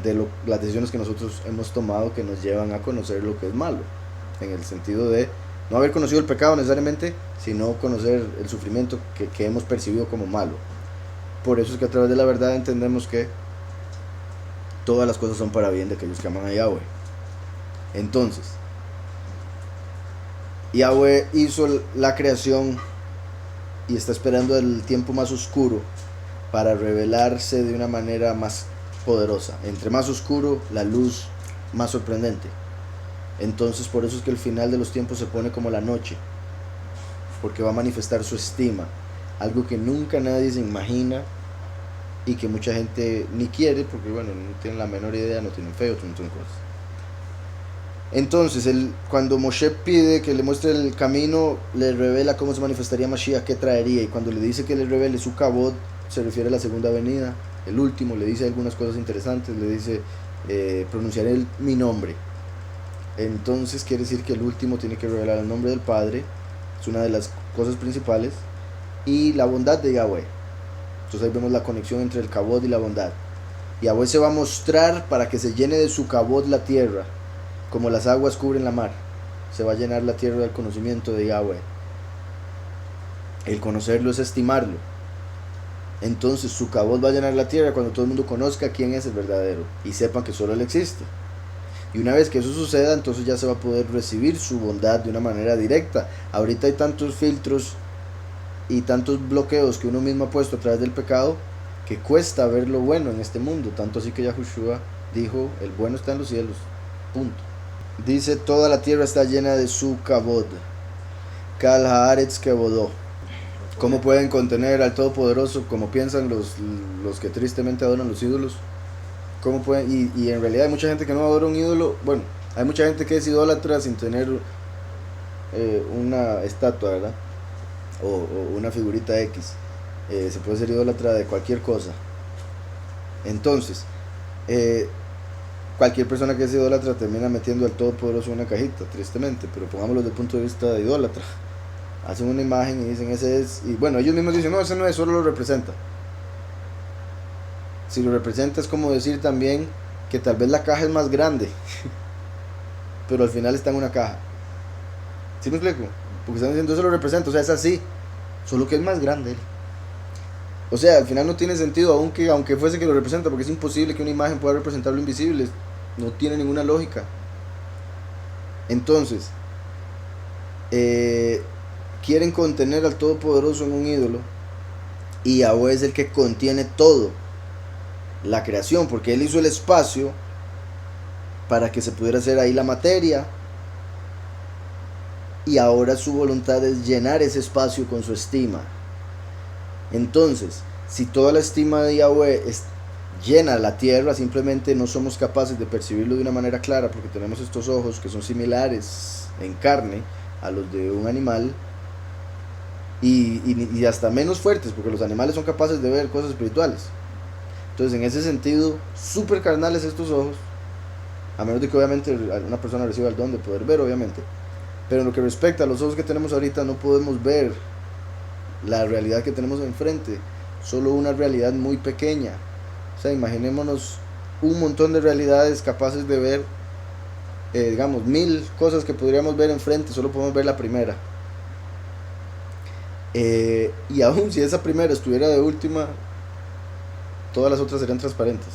de las decisiones que nosotros hemos tomado que nos llevan a conocer lo que es malo. En el sentido de no haber conocido el pecado necesariamente, sino conocer el sufrimiento que hemos percibido como malo. Por eso es que a través de la verdad entendemos que todas las cosas son para bien de aquellos que aman a Yahweh. Entonces, Yahweh hizo la creación y está esperando el tiempo más oscuro para revelarse de una manera más poderosa. Entre más oscuro, la luz más sorprendente. Entonces, por eso es que el final de los tiempos se pone como la noche, porque va a manifestar su estima, algo que nunca nadie se imagina y que mucha gente ni quiere, porque bueno, no tienen la menor idea, no tienen fe, otro montón de cosas. Entonces, cuando Moshe pide que le muestre el camino, le revela cómo se manifestaría Mashiach, qué traería, y cuando le dice que le revele su kabod, se refiere a la segunda venida, el último, le dice algunas cosas interesantes, le dice, pronunciaré mi nombre. Entonces quiere decir que el último tiene que revelar el nombre del Padre, es una de las cosas principales, y la bondad de Yahweh. Entonces ahí vemos la conexión entre el kabod y la bondad. Yahweh se va a mostrar para que se llene de su kabod la tierra, como las aguas cubren la mar. Se va a llenar la tierra del conocimiento de Yahweh. El conocerlo es estimarlo. Entonces su kabod va a llenar la tierra cuando todo el mundo conozca quién es el verdadero y sepan que solo él existe. Y una vez que eso suceda, entonces ya se va a poder recibir su bondad de una manera directa. Ahorita hay tantos filtros y tantos bloqueos que uno mismo ha puesto a través del pecado que cuesta ver lo bueno en este mundo. Tanto así que Yahushua dijo, el bueno está en los cielos. Punto. Dice, toda la tierra está llena de su kabod. Kal haaretz kebodó. ¿Cómo pueden contener al Todopoderoso como piensan los que tristemente adoran los ídolos? ¿Cómo pueden? Y en realidad hay mucha gente que no adora un ídolo. Bueno, hay mucha gente que es idólatra sin tener una estatua, ¿verdad? O una figurita X. Se puede ser idólatra de cualquier cosa. Entonces, cualquier persona que es idólatra termina metiendo al Todopoderoso en una cajita, tristemente. Pero pongámoslo desde el punto de vista de idólatra. Hacen una imagen y dicen ese es. Y bueno, ellos mismos dicen, no, ese no es, solo lo representa. Si lo representa es como decir también que tal vez la caja es más grande, pero al final está en una caja. ¿Sí me explico? Porque están diciendo eso lo representa, o sea, es así, solo que es más grande. O sea, al final no tiene sentido, aunque fuese que lo representa, porque es imposible que una imagen pueda representar lo invisible, no tiene ninguna lógica. Entonces, quieren contener al Todopoderoso en un ídolo, y Yahweh es el que contiene todo. La creación, porque él hizo el espacio para que se pudiera hacer ahí la materia, y ahora su voluntad es llenar ese espacio con su estima. Entonces, si toda la estima de Yahweh llena la tierra, simplemente no somos capaces de percibirlo de una manera clara porque tenemos estos ojos que son similares en carne a los de un animal, y hasta menos fuertes, porque los animales son capaces de ver cosas espirituales. Entonces, en ese sentido, súper carnales estos ojos, a menos de que obviamente una persona reciba el don de poder ver, obviamente. Pero en lo que respecta a los ojos que tenemos ahorita, no podemos ver la realidad que tenemos enfrente, solo una realidad muy pequeña. O sea, imaginémonos un montón de realidades capaces de ver, digamos, 1000 cosas que podríamos ver enfrente, solo podemos ver la primera. Y aún si esa primera estuviera de última, todas las otras serían transparentes.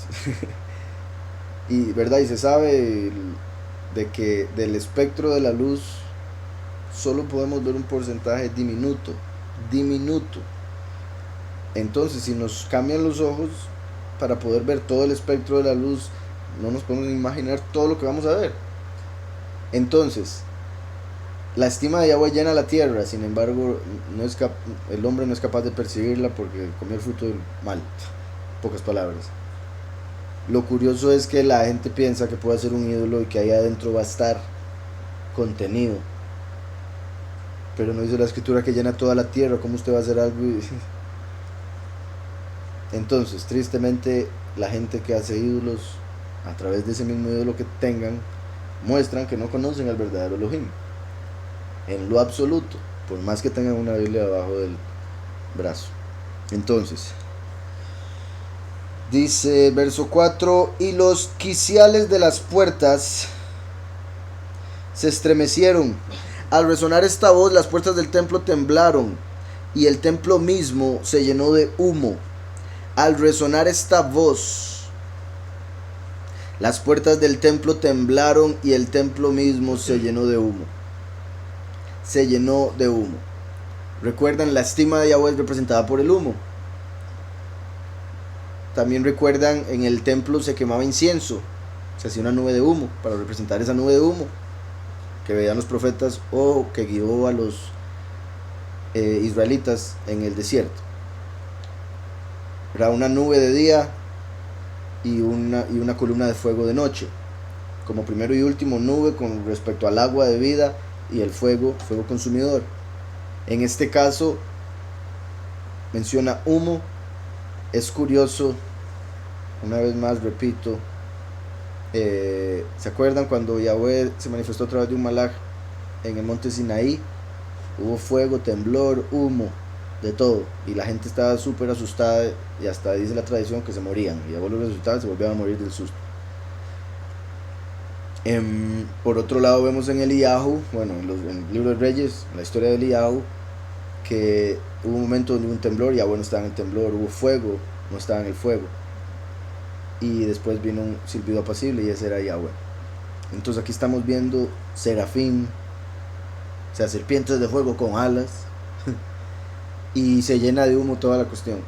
Y verdad, y se sabe de que del espectro de la luz solo podemos ver un porcentaje diminuto. Entonces, si nos cambian los ojos para poder ver todo el espectro de la luz, no nos podemos imaginar todo lo que vamos a ver. Entonces, la estima de Yahweh llena la tierra, sin embargo, el hombre no es capaz de percibirla porque comió el fruto del mal. Pocas palabras. Lo curioso es que la gente piensa que puede ser un ídolo y que ahí adentro va a estar contenido. Pero no dice la escritura que llena toda la tierra. ¿Cómo usted va a hacer algo? Entonces, tristemente, la gente que hace ídolos, a través de ese mismo ídolo que tengan, muestran que no conocen al verdadero Elohim. En lo absoluto. Por más que tengan una Biblia debajo del brazo. Entonces, dice verso 4, y los quiciales de las puertas se estremecieron. Al resonar esta voz, las puertas del templo temblaron, y el templo mismo se llenó de humo. Al resonar esta voz, las puertas del templo temblaron, y el templo mismo se llenó de humo. Se llenó de humo. Recuerdan, la estima de Yahweh es representada por el humo. También recuerdan, en el templo se quemaba incienso, se hacía una nube de humo para representar esa nube de humo que veían los profetas o que guió a los israelitas en el desierto. Era una nube de día y una columna de fuego de noche. Como primero y último, nube con respecto al agua de vida y el fuego consumidor. En este caso menciona humo. Es curioso una vez más repito, ¿se acuerdan cuando Yahweh se manifestó a través de un malaj en el monte Sinaí? Hubo fuego, temblor, humo, de todo, y la gente estaba súper asustada, y hasta dice la tradición que se morían, y luego los resultados se volvían a morir del susto. Por otro lado vemos en Eliyahu, bueno, en el libro de Reyes, en la historia de Eliyahu, que hubo un momento donde hubo un temblor, y Yahweh no estaba en el temblor, hubo fuego, no estaba en el fuego, y después vino un silbido apacible, y ese era Yahweh. Entonces aquí estamos viendo serafín, o sea, serpientes de fuego con alas, y se llena de humo toda la cuestión.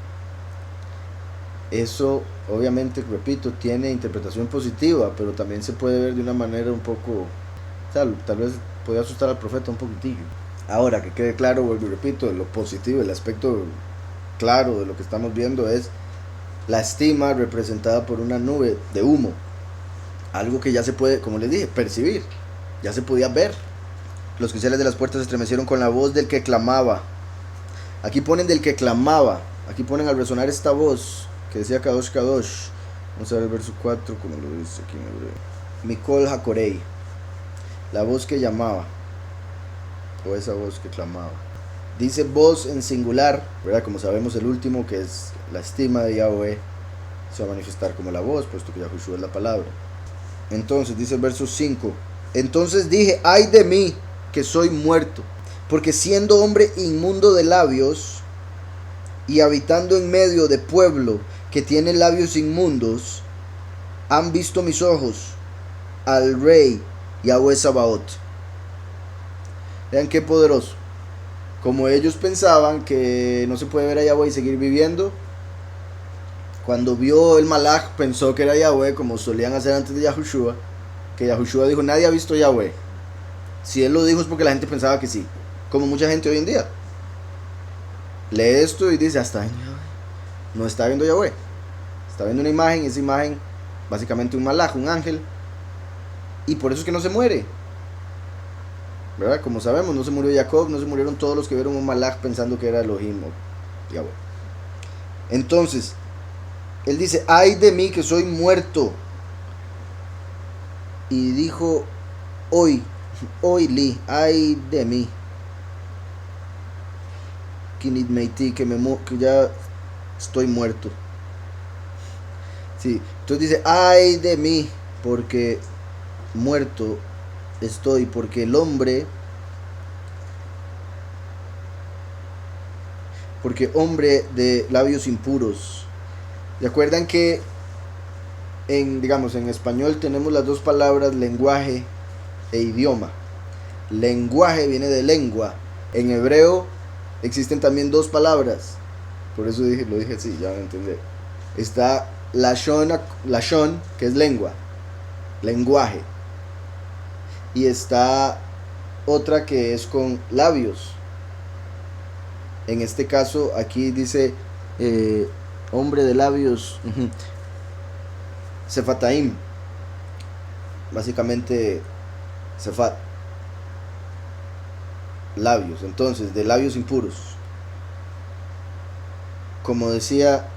Eso, obviamente, repito, tiene interpretación positiva, pero también se puede ver de una manera un poco, o sea, tal vez puede asustar al profeta un poquitillo. Ahora, que quede claro, vuelvo y repito, lo positivo, el aspecto claro de lo que estamos viendo es la estima representada por una nube de humo, algo que ya se puede, como les dije, percibir, ya se podía ver. Los oficiales de las puertas se estremecieron con la voz del que clamaba. Aquí ponen del que clamaba, aquí ponen al resonar esta voz que decía Kadosh Kadosh. Vamos a ver el verso 4 como lo dice aquí en hebreo. Mikol Hakorei, la voz que llamaba, o esa voz que clamaba. Dice voz en singular, ¿verdad? Como sabemos, el último, que es la estima de Yahweh, se va a manifestar como la voz, puesto que Yahushua es la palabra. Entonces dice el verso 5: entonces dije, ay de mí, que soy muerto, porque siendo hombre inmundo de labios y habitando en medio de pueblo que tiene labios inmundos, han visto mis ojos al rey Yahweh Sabaoth. Vean qué poderoso. Como ellos pensaban que no se puede ver a Yahweh y seguir viviendo, cuando vio el malaj pensó que era Yahweh, como solían hacer antes de Yahushua, que Yahushua dijo, nadie ha visto Yahweh. Si él lo dijo es porque la gente pensaba que sí, como mucha gente hoy en día lee esto y dice, hasta no está viendo Yahweh, está viendo una imagen, y esa imagen básicamente un malaj, un ángel, y por eso es que no se muere, ¿verdad? Como sabemos, no se murió Jacob, no se murieron todos los que vieron un malaj pensando que era Elohim o Yahweh. Entonces él dice, ay de mí que soy muerto, y dijo, hoy li, ay de mí, que ya estoy muerto. Sí, entonces dice, ay de mí, porque muerto estoy, porque el hombre, porque hombre de labios impuros. ¿Recuerdan que digamos, en español tenemos las dos palabras lenguaje e idioma? Lenguaje viene de lengua. En hebreo existen también dos palabras, por eso lo dije así, ya van a entender. Está lashon, que es lengua, lenguaje, y está otra que es con labios. En este caso aquí dice hombre de labios, Sefataim, básicamente Sefat, labios, entonces de labios impuros. Como decía,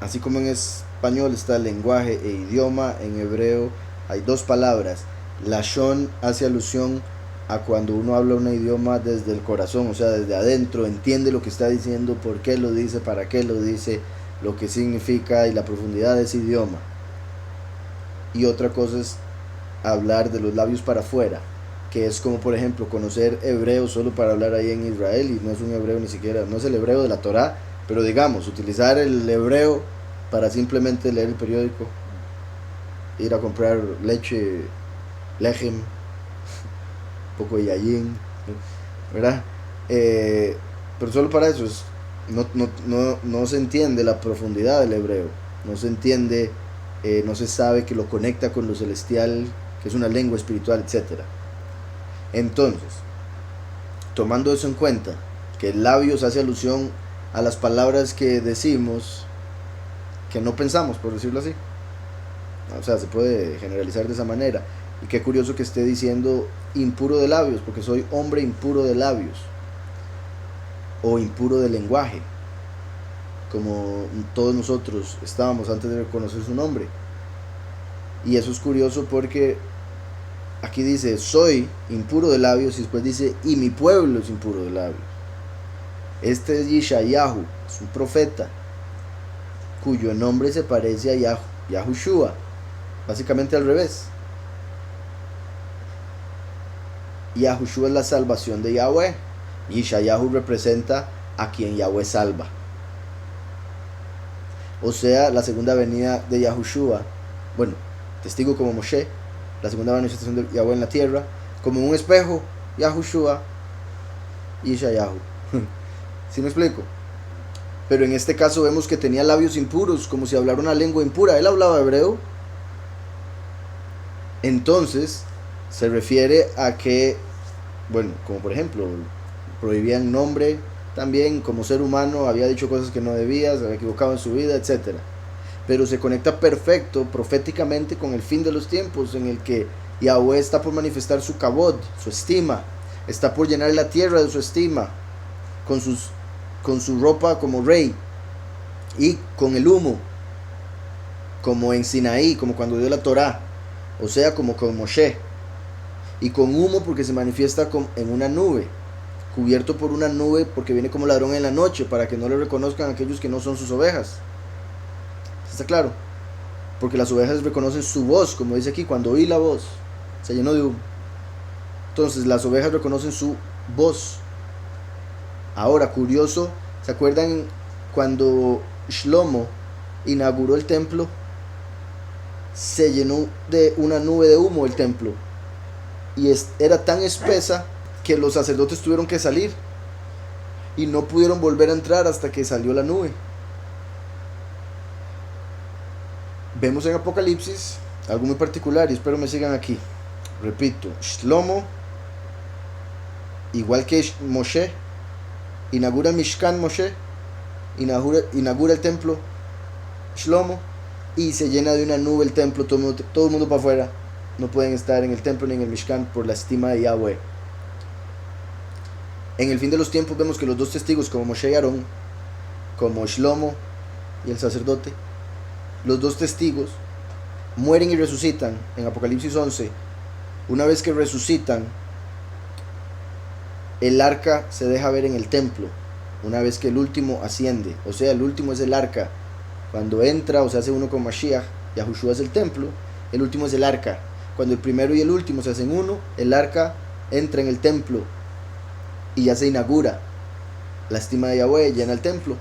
así como en español está lenguaje e idioma, en hebreo hay dos palabras. Lashon hace alusión a cuando uno habla un idioma desde el corazón, o sea, desde adentro, entiende lo que está diciendo, por qué lo dice, para qué lo dice, lo que significa y la profundidad de ese idioma. Y otra cosa es hablar de los labios para afuera, que es como por ejemplo conocer hebreo solo para hablar ahí en Israel, y no es un hebreo ni siquiera, no es el hebreo de la Torá, pero digamos, utilizar el hebreo para simplemente leer el periódico, ir a comprar leche, lejem, un poco de yayin, ¿verdad? Pero solo para eso no se entiende la profundidad del hebreo, no se entiende, no se sabe que lo conecta con lo celestial, que es una lengua espiritual, etc. Entonces, tomando eso en cuenta, que labios hace alusión a las palabras que decimos, que no pensamos, por decirlo así, o sea, se puede generalizar de esa manera. Y qué curioso que esté diciendo impuro de labios, porque soy hombre impuro de labios, o impuro de lenguaje. como todos nosotros estábamos antes de reconocer su nombre. Y eso es curioso porque aquí dice, soy impuro de labios, y después dice, y mi pueblo es impuro de labios. Este es Yeshayahu, es un profeta cuyo nombre se parece a Yahushua, básicamente al revés. Yahushua es la salvación de Yahweh, y Yeshayahu representa a quien Yahweh salva. O sea, la segunda venida de Yahushua, bueno, testigo como Moshe, la segunda manifestación de Yahweh en la tierra, como un espejo, Yahushua y Yeshayahu. ¿Sí me explico? Pero en este caso vemos que tenía labios impuros, como si hablara una lengua impura. Él hablaba hebreo. Entonces, se refiere a que, bueno, como por ejemplo, prohibían nombre también, como ser humano, había dicho cosas que no debía, se había equivocado en su vida, etc. Pero se conecta perfecto, proféticamente, con el fin de los tiempos, en el que Yahweh está por manifestar su kabod, su estima, está por llenar la tierra de su estima, con su ropa como rey, y con el humo, como en Sinaí, como cuando dio la Torá, o sea, como con Moshe, y con humo porque se manifiesta en una nube, cubierto por una nube porque viene como ladrón en la noche, para que no le reconozcan a aquellos que no son sus ovejas. ¿Está claro? Porque las ovejas reconocen su voz, como dice aquí, cuando oí la voz, se llenó de humo. Entonces las ovejas reconocen su voz. Ahora, curioso, ¿se acuerdan cuando Shlomo inauguró el templo? Se llenó de una nube de humo el templo, y era tan espesa que los sacerdotes tuvieron que salir y no pudieron volver a entrar hasta que salió la nube. Vemos en Apocalipsis algo muy particular, y espero me sigan aquí. Repito, Shlomo, igual que Moshe, inaugura Mishkan Moshe, inaugura el templo Shlomo, y se llena de una nube el templo, todo el mundo para afuera. No pueden estar en el templo ni en el Mishkan por la estima de Yahweh. En el fin de los tiempos vemos que los dos testigos, como Moshe y Aarón, como Shlomo y el sacerdote, los dos testigos mueren y resucitan en Apocalipsis 11. Una vez que resucitan, el arca se deja ver en el templo, una vez que el último asciende. O sea, el último es el arca. Cuando entra o se hace uno con Mashiach, Yahushua es el templo, el último es el arca. Cuando el primero y el último se hacen uno, el arca entra en el templo y ya se inaugura. La estima de Yahweh llena el templo.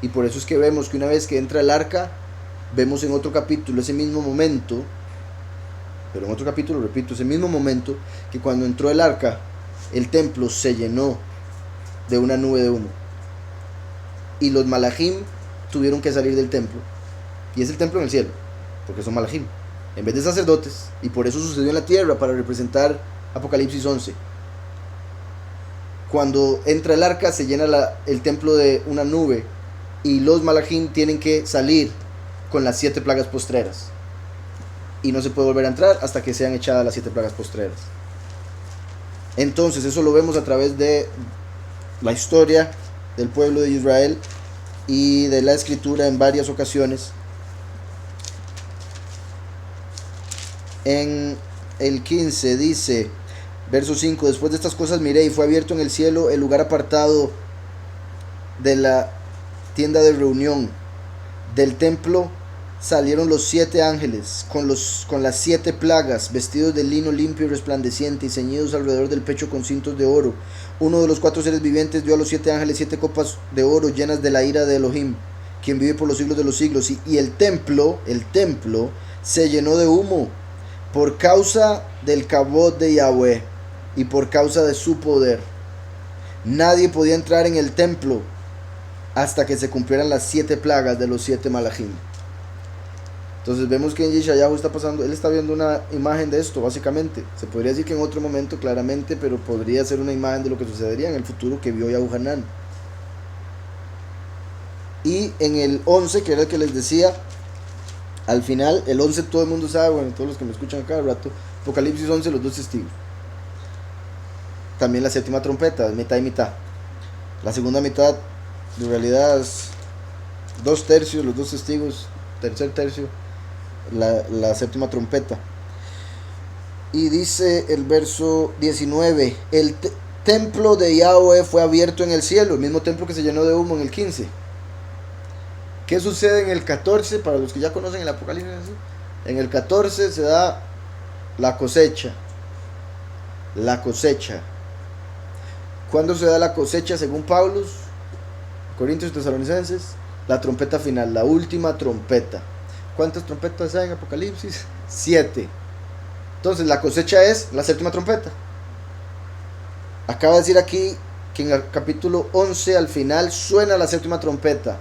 Y por eso es que vemos que una vez que entra el arca, vemos en otro capítulo ese mismo momento, pero en otro capítulo, repito, ese mismo momento, que cuando entró el arca, el templo se llenó de una nube de humo. Y los malajim tuvieron que salir del templo. Y es el templo en el cielo, porque son malajim, en vez de sacerdotes. Y por eso sucedió en la tierra, para representar Apocalipsis 11. Cuando entra el arca, se llena el templo de una nube, y los malajim tienen que salir con las 7 plagas postreras. Y no se puede volver a entrar hasta que sean echadas las 7 plagas postreras. Entonces eso lo vemos a través de la historia del pueblo de Israel y de la escritura en varias ocasiones. En el 15 dice, verso 5, después de estas cosas miré y fue abierto en el cielo el lugar apartado de la tienda de reunión. Del templo salieron los 7 ángeles con las 7 plagas, vestidos de lino limpio y resplandeciente y ceñidos alrededor del pecho con cintos de oro. Uno de los 4 seres vivientes dio a los 7 ángeles 7 copas de oro llenas de la ira de Elohim, quien vive por los siglos de los siglos. Y el templo se llenó de humo por causa del kabod de Yahweh y por causa de su poder. Nadie podía entrar en el templo hasta que se cumplieran las 7 plagas de los 7 malajim. Entonces vemos que en Yeshayahu está pasando, él está viendo una imagen de esto, básicamente. Se podría decir que en otro momento claramente, pero podría ser una imagen de lo que sucedería en el futuro que vio Yahuhanan. Y en el 11, que era el que les decía, al final, el 11 todo el mundo sabe, bueno, todos los que me escuchan a cada rato, Apocalipsis 11, los 2 testigos. También la 7ª trompeta, mitad y mitad. La segunda mitad, de realidad, dos tercios, los dos testigos, tercer tercio, la séptima trompeta. Y dice el verso 19, el templo de Yahweh fue abierto en el cielo, el mismo templo que se llenó de humo en el 15. ¿Qué sucede en el 14? Para los que ya conocen el Apocalipsis, en el 14 se da la cosecha. La cosecha. ¿Cuándo se da la cosecha según Pablo? Corintios y Tesalonicenses. La trompeta final, la última trompeta. ¿Cuántas trompetas hay en Apocalipsis? 7. Entonces la cosecha es la séptima trompeta. Acaba de decir aquí que en el capítulo 11 al final suena la séptima trompeta.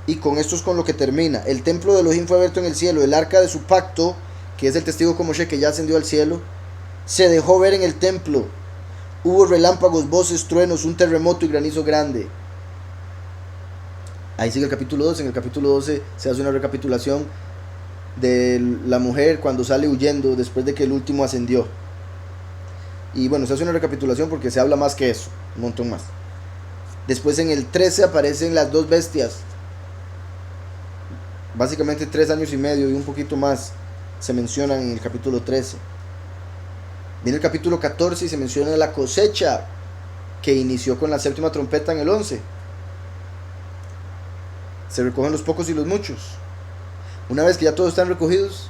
Y con esto es con lo que termina. El templo de Elohim fue abierto en el cielo. El arca de su pacto, que es el testigo como Moshe, que ya ascendió al cielo, se dejó ver en el templo. Hubo relámpagos, voces, truenos, un terremoto y granizo grande. Ahí sigue el capítulo 12. En el capítulo 12 se hace una recapitulación de la mujer cuando sale huyendo después de que el último ascendió. Y bueno, se hace una recapitulación porque se habla más que eso, un montón más. Después en el 13 aparecen las dos bestias. Básicamente 3 años y medio y un poquito más se mencionan en el capítulo 13. Viene el capítulo 14 y se menciona la cosecha que inició con la séptima trompeta en el 11. Se recogen los pocos y los muchos. Una vez que ya todos están recogidos,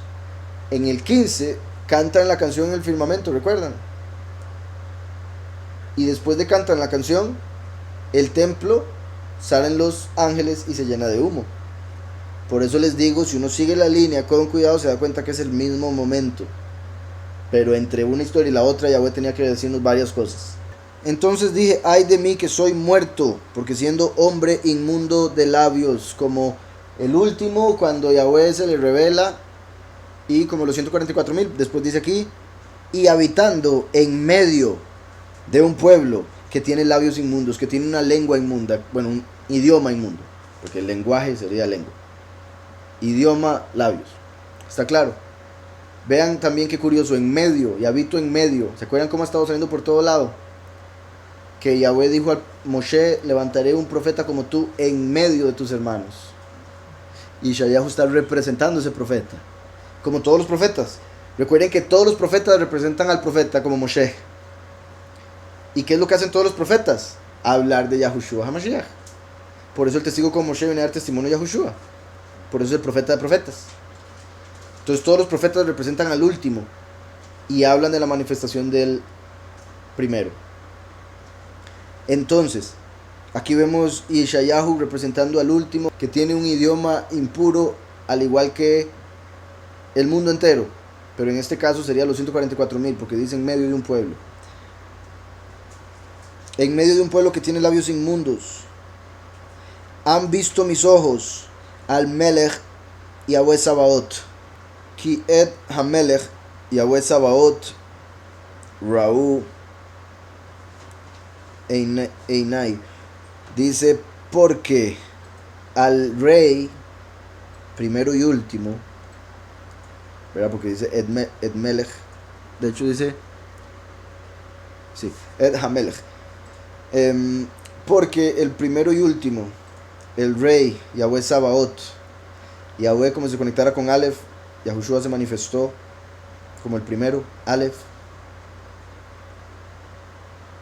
en el 15 cantan la canción en el firmamento, ¿recuerdan? Y después de cantar la canción, el templo, salen los ángeles y se llena de humo. Por eso les digo, si uno sigue la línea con cuidado se da cuenta que es el mismo momento. Pero entre una historia y la otra Yahweh tenía que decirnos varias cosas. Entonces dije, ay de mí que soy muerto, porque siendo hombre inmundo de labios, como el último cuando Yahweh se le revela, y como los 144,000, después dice aquí, y habitando en medio de un pueblo que tiene labios inmundos, que tiene una lengua inmunda, bueno, un idioma inmundo, porque el lenguaje sería lengua. Idioma, labios. ¿Está claro? Vean también qué curioso, en medio, y habito en medio. ¿Se acuerdan cómo ha estado saliendo por todo lado? Que Yahweh dijo a Moshe, levantaré un profeta como tú en medio de tus hermanos. Y Yeshayahu está representando a ese profeta, como todos los profetas. Recuerden que todos los profetas representan al profeta como Moshe. ¿Y qué es lo que hacen todos los profetas? Hablar de Yahushua HaMashiach. Por eso el testigo como Moshe viene a dar testimonio de Yahushua. Por eso es el profeta de profetas. Entonces todos los profetas representan al último y hablan de la manifestación del primero. Entonces, aquí vemos Yeshayahu representando al último, que tiene un idioma impuro, al igual que el mundo entero. Pero en este caso sería los 144,000, porque dice en medio de un pueblo. En medio de un pueblo que tiene labios inmundos. Han visto mis ojos al Melech Yahweh Sabaoth. Ki et Hamelech Yahweh Sabaoth Raú Einai. Dice, porque al rey primero y último, ¿verdad? Porque dice et Melech, de hecho dice, sí, et Hamelech. Porque el primero y último, el rey Yahweh Sabaoth, Yahweh, como si se conectara con Aleph, Yahushua se manifestó como el primero, Aleph,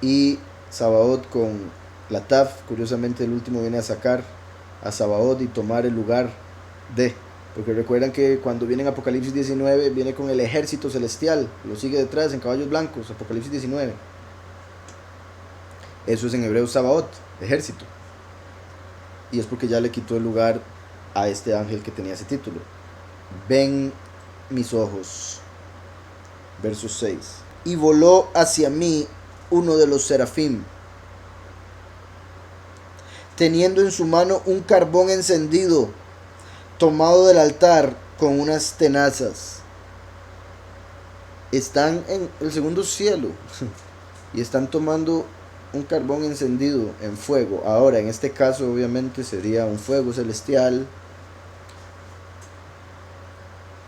y Sabaoth con la Taf. Curiosamente el último viene a sacar a Sabaoth y tomar el lugar de, porque recuerdan que cuando viene en Apocalipsis 19 viene con el ejército celestial, lo sigue detrás en caballos blancos, Apocalipsis 19. Eso es en hebreo Sabaoth, ejército. Y es porque ya le quitó el lugar a este ángel que tenía ese título. Ven mis ojos. Verso 6. Y voló hacia mí uno de los serafín, teniendo en su mano un carbón encendido, tomado del altar con unas tenazas. Están en el segundo cielo y están tomando un carbón encendido en fuego. Ahora, en este caso, obviamente sería un fuego celestial.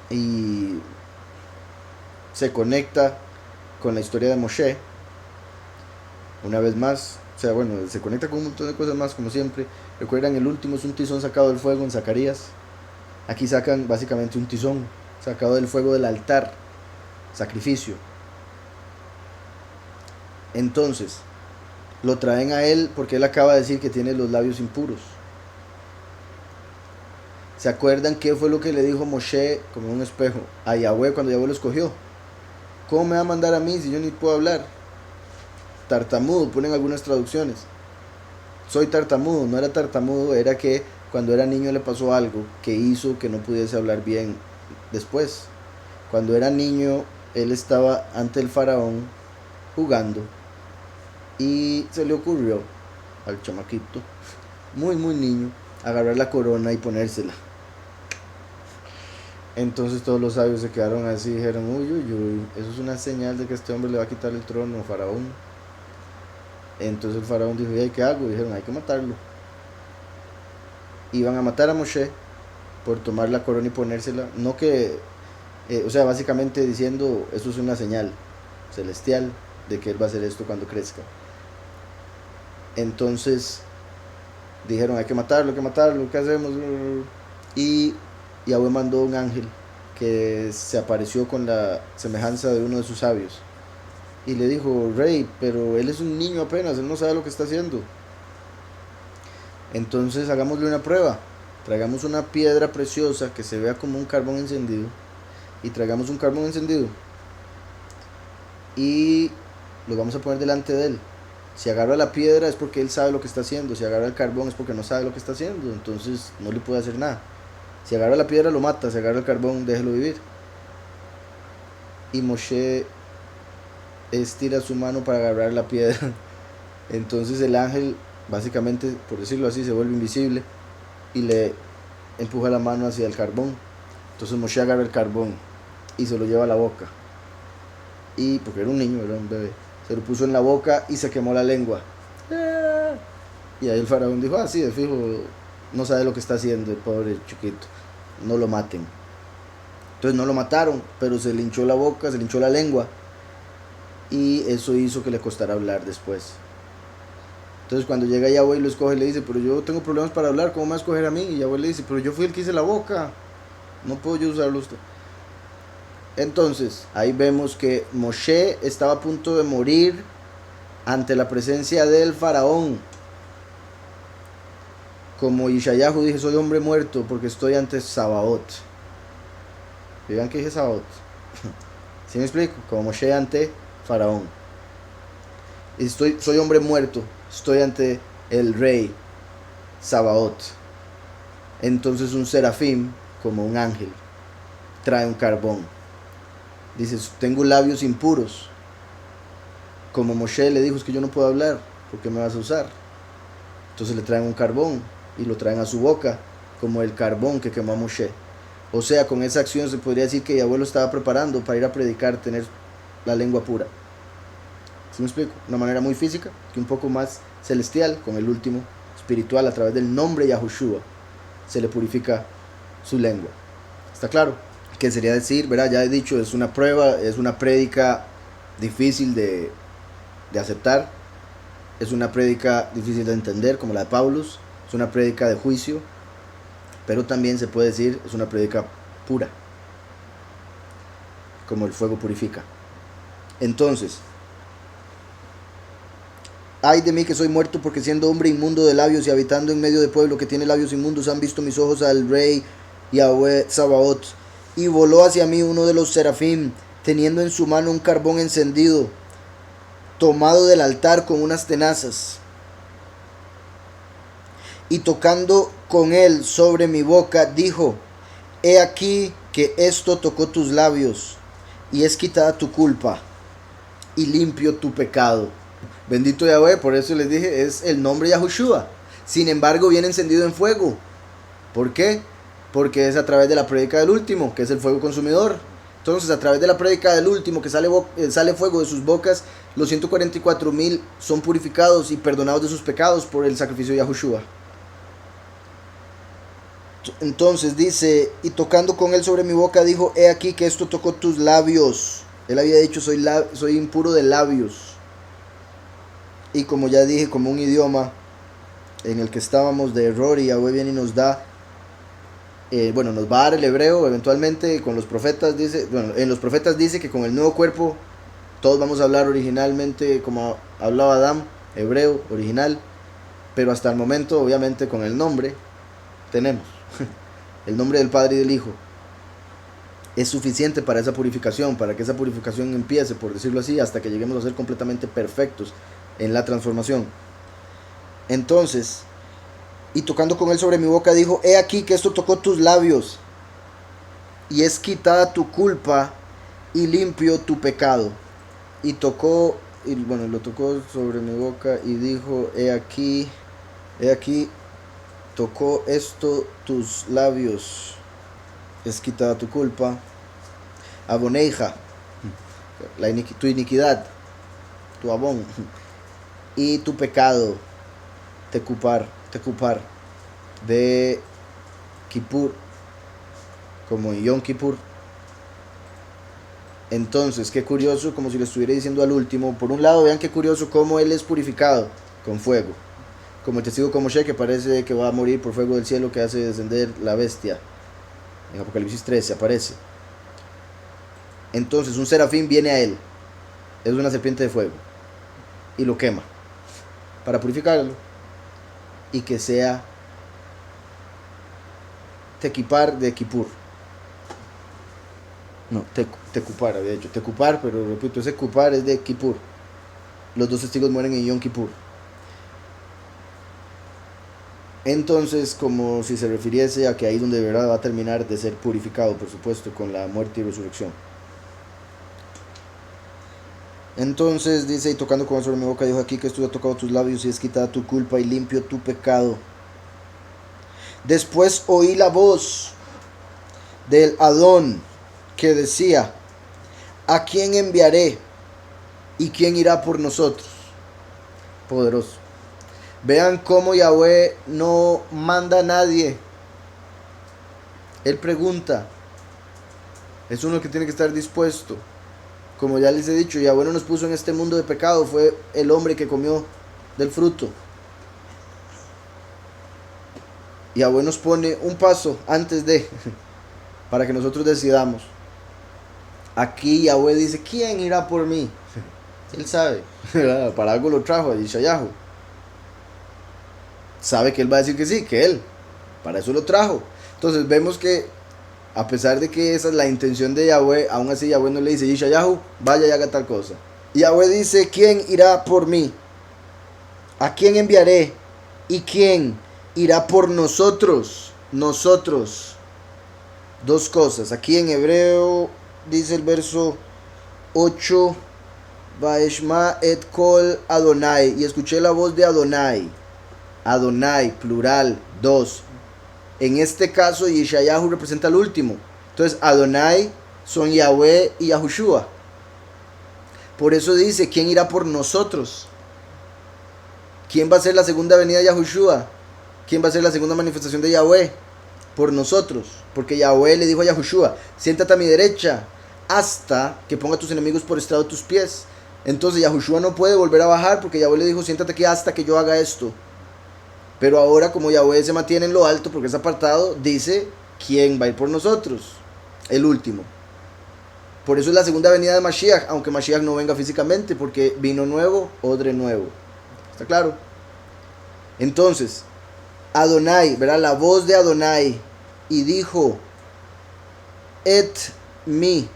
Y se conecta con la historia de Moshe. Una vez más, o sea, bueno, se conecta con un montón de cosas más, como siempre. Recuerdan, el último es un tizón sacado del fuego en Zacarías. Aquí sacan básicamente un tizón sacado del fuego del altar, sacrificio. Entonces, lo traen a él porque él acaba de decir que tiene los labios impuros. ¿Se acuerdan qué fue lo que le dijo Moshe como en un espejo a Yahweh cuando Yahweh lo escogió? ¿Cómo me va a mandar a mí si yo ni puedo hablar? Tartamudo, ponen algunas traducciones. Soy tartamudo, no era tartamudo, era que cuando era niño le pasó algo que hizo que no pudiese hablar bien después. Cuando era niño, él estaba ante el faraón jugando y se le ocurrió al chamaquito, muy niño, agarrar la corona y ponérsela. Entonces todos los sabios se quedaron así y dijeron, uy, eso es una señal de que este hombre le va a quitar el trono a faraón. Entonces el faraón dijo, ¿y qué hago? Y dijeron, hay que matarlo. Iban a matar a Moshe por tomar la corona y ponérsela. No que, o sea, básicamente diciendo, esto es una señal celestial de que él va a hacer esto cuando crezca. Entonces dijeron, hay que matarlo, ¿qué hacemos? Y Yahweh mandó un ángel que se apareció con la semejanza de uno de sus sabios. Y le dijo, rey, pero él es un niño apenas, él no sabe lo que está haciendo. Entonces hagámosle una prueba. Traigamos una piedra preciosa que se vea como un carbón encendido. Y traigamos un carbón encendido. Y lo vamos a poner delante de él. Si agarra la piedra es porque él sabe lo que está haciendo. Si agarra el carbón es porque no sabe lo que está haciendo. Entonces no le puede hacer nada. Si agarra la piedra lo mata. Si agarra el carbón déjelo vivir. Y Moshe estira su mano para agarrar la piedra. Entonces el ángel, básicamente, por decirlo así, se vuelve invisible y le empuja la mano hacia el carbón. Entonces Moshe agarra el carbón y se lo lleva a la boca. Y porque era un niño, era un bebé, se lo puso en la boca y se quemó la lengua. Y ahí el faraón dijo, sí, de fijo, no sabe lo que está haciendo el pobre chiquito, no lo maten. Entonces no lo mataron, pero se le hinchó la boca, se le hinchó la lengua. Y eso hizo que le costara hablar después. Entonces cuando llega Yahweh y lo escoge, le dice, pero yo tengo problemas para hablar, ¿cómo me va a escoger a mí? Y Yahweh le dice, pero yo fui el que hice la boca, no puedo yo usarlo usted. Entonces ahí vemos que Moshe estaba a punto de morir ante la presencia del faraón. Como Yeshayahu dije, soy hombre muerto porque estoy ante Sabaoth. Vean que dije Sabaoth. ¿Sí me explico? Como Moshe ante faraón. Soy hombre muerto, estoy ante el rey Sabaoth. Entonces un serafín, como un ángel, trae un carbón. Dice, tengo labios impuros. Como Moshe le dijo, es que yo no puedo hablar, ¿por qué me vas a usar? Entonces le traen un carbón y lo traen a su boca, como el carbón que quemó a Moshe. O sea, con esa acción se podría decir que Yahweh lo estaba preparando para ir a predicar, tener la lengua pura. ¿Sí me explico? Una manera muy física, que un poco más celestial, con el último, espiritual, a través del nombre Yahushua, se le purifica su lengua. ¿Está claro? Que sería decir, ¿verdad? Ya he dicho, es una prueba, es una prédica difícil de aceptar, es una prédica difícil de entender, como la de Paulus, es una prédica de juicio, pero también se puede decir, es una prédica pura, como el fuego purifica. Entonces, ay de mí que soy muerto, porque siendo hombre inmundo de labios y habitando en medio de pueblo que tiene labios inmundos, han visto mis ojos al rey Yahweh Sabaoth. Y voló hacia mí uno de los serafín, teniendo en su mano un carbón encendido, tomado del altar con unas tenazas. Y tocando con él sobre mi boca, dijo, he aquí que esto tocó tus labios, y es quitada tu culpa, y limpio tu pecado. Bendito Yahweh, por eso les dije, es el nombre Yahushua. Sin embargo, viene encendido en fuego. ¿Por qué? Porque es a través de la prédica del último, que es el fuego consumidor. Entonces, a través de la prédica del último, que sale fuego de sus bocas, los 144,000 son purificados y perdonados de sus pecados por el sacrificio de Yahushua. Entonces dice, y tocando con él sobre mi boca, dijo, he aquí que esto tocó tus labios. Él había dicho, soy impuro de labios. y como ya dije, como un idioma en el que estábamos de error, y Yahweh viene y nos da, nos va a dar el hebreo eventualmente con los profetas. Dice, en los profetas dice que con el nuevo cuerpo todos vamos a hablar originalmente como hablaba Adán, hebreo original, pero hasta el momento obviamente con el nombre tenemos el nombre del Padre y del Hijo. Es suficiente para esa purificación, para que esa purificación empiece, por decirlo así, hasta que lleguemos a ser completamente perfectos en la transformación. Entonces, y tocando con él sobre mi boca, dijo: he aquí que esto tocó tus labios, y es quitada tu culpa y limpio tu pecado. Y tocó, lo tocó sobre mi boca y dijo: he aquí, tocó esto tus labios, es quitada tu culpa, aboneija, tu iniquidad, tu abón, y tu pecado, tecupar, de Kippur, como Yom Kippur. Entonces, qué curioso, como si le estuviera diciendo al último. Por un lado, vean qué curioso cómo él es purificado con fuego, como el testigo como Moshe, que parece que va a morir por fuego del cielo que hace descender la bestia. En Apocalipsis 13 aparece. Entonces un serafín viene a él, es una serpiente de fuego, y lo quema para purificarlo, y que sea tequipar de Kippur. No, tecupar había dicho, tecupar, pero repito, ese cupar es de Kippur. Los dos testigos mueren en Yom Kippur. Entonces, como si se refiriese a que ahí donde de verdad va a terminar de ser purificado, por supuesto, con la muerte y resurrección. Entonces dice: y tocando con él sobre mi boca, dijo: aquí que esto ha tocado tus labios, y es quitada tu culpa y limpio tu pecado. Después oí la voz del Adón que decía: ¿a quién enviaré? ¿Y quién irá por nosotros? Poderoso. Vean cómo Yahweh no manda a nadie. Él pregunta. Es uno que tiene que estar dispuesto. Como ya les he dicho, Yahweh no nos puso en este mundo de pecado. Fue el hombre que comió del fruto. Yahweh nos pone un paso antes de, para que nosotros decidamos. Aquí Yahweh dice: ¿quién irá por mí? Él sabe. Para algo lo trajo a Yeshayahu. Sabe que él va a decir que sí, que él. Para eso lo trajo. Entonces vemos que, a pesar de que esa es la intención de Yahweh, aún así Yahweh no le dice: Yeshayahu, vaya y haga tal cosa. Yahweh dice: ¿quién irá por mí? ¿A quién enviaré? ¿Y quién irá por nosotros? Nosotros. Dos cosas. Aquí en hebreo dice el verso 8: Vaeshma et kol Adonai. Y escuché la voz de Adonai. Adonai, plural, dos. En este caso, Yeshayahu representa al último. Entonces, Adonai son Yahweh y Yahushua. Por eso dice: ¿quién irá por nosotros? ¿Quién va a ser la segunda venida de Yahushua? ¿Quién va a ser la segunda manifestación de Yahweh? Por nosotros. Porque Yahweh le dijo a Yahushua: siéntate a mi derecha hasta que ponga a tus enemigos por estrado de tus pies. Entonces Yahushua no puede volver a bajar, porque Yahweh le dijo: siéntate aquí hasta que yo haga esto. Pero ahora, como Yahweh se mantiene en lo alto porque es apartado, dice: ¿quién va a ir por nosotros? El último. Por eso es la segunda venida de Mashiach, aunque Mashiach no venga físicamente, porque vino nuevo, odre nuevo. ¿Está claro? Entonces, Adonai, verá la voz de Adonai, y dijo: et mi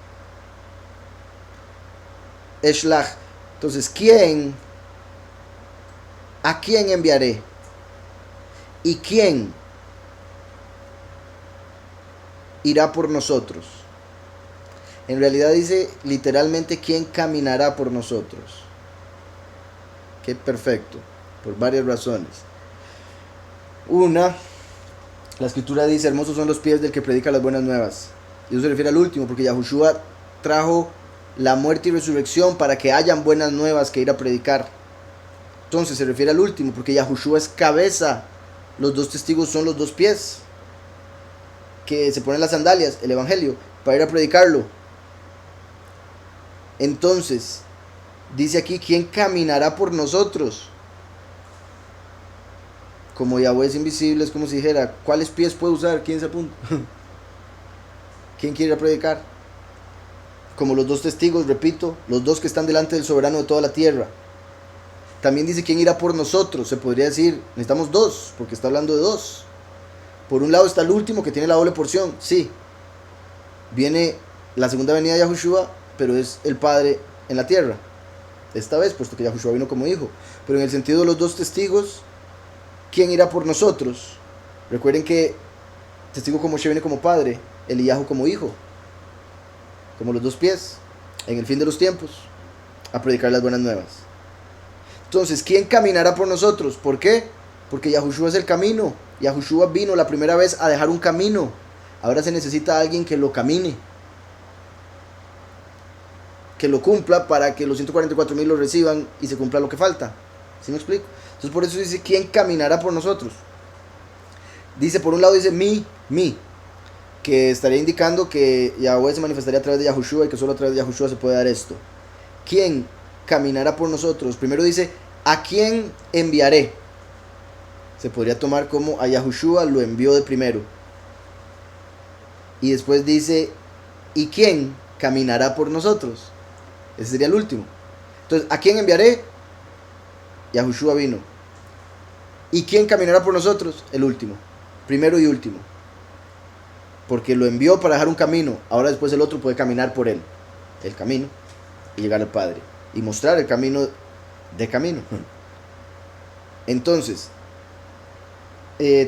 eshlach. Entonces, ¿a quién enviaré? ¿Y quién irá por nosotros? En realidad dice literalmente: ¿quién caminará por nosotros? Qué perfecto, por varias razones. Una, la escritura dice: hermosos son los pies del que predica las buenas nuevas. Y eso se refiere al último, porque Yahushua trajo la muerte y resurrección para que hayan buenas nuevas que ir a predicar. Entonces se refiere al último, porque Yahushua es cabeza. Los dos testigos son los dos pies que se ponen las sandalias, el evangelio, para ir a predicarlo. Entonces dice aquí: ¿quién caminará por nosotros? como Yahweh es invisible, es como si dijera, ¿cuáles pies puede usar? ¿Quién se apunta? ¿Quién quiere ir a predicar? Como los dos testigos, repito, los dos que están delante del soberano de toda la tierra. También dice, ¿quién irá por nosotros? Se podría decir, necesitamos dos, porque está hablando de dos. Por un lado está el último, que tiene la doble porción, sí. Viene la segunda venida de Yahushua, pero es el Padre en la tierra. Esta vez, puesto que Yahushua vino como hijo. Pero en el sentido de los dos testigos, ¿quién irá por nosotros? Recuerden que testigo como Moshe viene como padre, Eliyahu como hijo, como los dos pies, en el fin de los tiempos, a predicar las buenas nuevas. Entonces, ¿quién caminará por nosotros? ¿Por qué? Porque Yahushua es el camino. Yahushua vino la primera vez a dejar un camino. Ahora se necesita alguien que lo camine, que lo cumpla para que los 144,000 lo reciban y se cumpla lo que falta. ¿Sí me explico? Entonces por eso dice, ¿quién caminará por nosotros? Dice, por un lado dice, mi, que estaría indicando que Yahweh se manifestaría a través de Yahushua y que solo a través de Yahushua se puede dar esto. ¿Quién caminará por nosotros? Primero dice, ¿a quién enviaré? Se podría tomar como a Yahushua lo envió de primero. Y después dice, ¿y quién caminará por nosotros? Ese sería el último. Entonces, ¿a quién enviaré? Yahushua vino. ¿Y quién caminará por nosotros? El último. Primero y último. Porque lo envió para dejar un camino. Ahora después el otro puede caminar por él. El camino. Y llegar al Padre. Y mostrar el camino de camino. Entonces,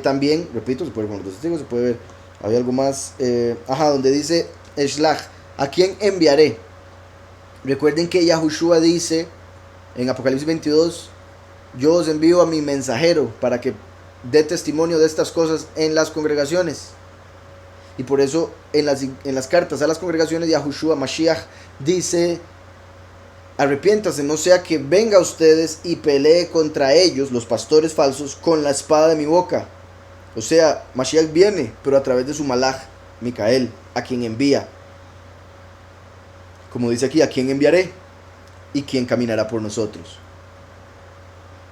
también, repito, se puede ver con los dos testigos, se puede ver. Hay algo más. Donde dice Eshlach. ¿A quién enviaré? Recuerden que Yahushua dice en Apocalipsis 22, yo os envío a mi mensajero para que dé testimonio de estas cosas en las congregaciones. Y por eso en las cartas a las congregaciones, Yahushua Mashiach dice, arrepiéntase, no sea que venga a ustedes y pelee contra ellos, los pastores falsos, con la espada de mi boca. O sea, Mashiach viene, pero a través de su malach, Micael, a quien envía. Como dice aquí, ¿a quién enviaré? ¿Y quién caminará por nosotros?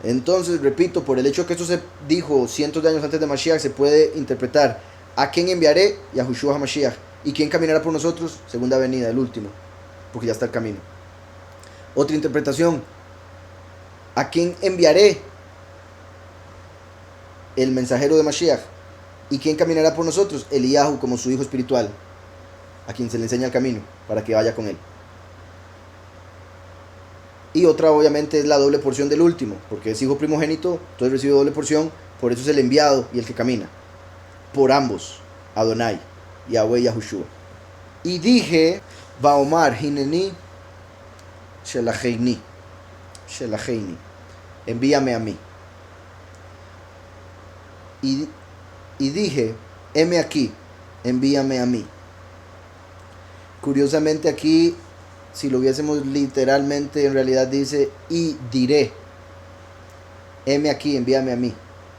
Entonces, repito, por el hecho de que esto se dijo cientos de años antes de Mashiach, se puede interpretar, ¿a quién enviaré? Yahushua HaMashiach. ¿Y quién caminará por nosotros? Segunda venida, el último, porque ya está el camino. Otra interpretación, ¿a quién enviaré? El mensajero de Mashiach. ¿Y quién caminará por nosotros? Eliyahu, como su hijo espiritual, a quien se le enseña el camino, para que vaya con él. Y otra obviamente es la doble porción del último, porque es hijo primogénito, entonces recibe doble porción, por eso es el enviado y el que camina. Por ambos, Adonai, Yahweh y Yahushua. Y dije, Baomar, Hineni, Shelacheini, envíame a mí. Y dije, heme aquí, envíame a mí. Curiosamente aquí, si lo viésemos literalmente, en realidad dice, y diré, heme aquí, envíame a mí.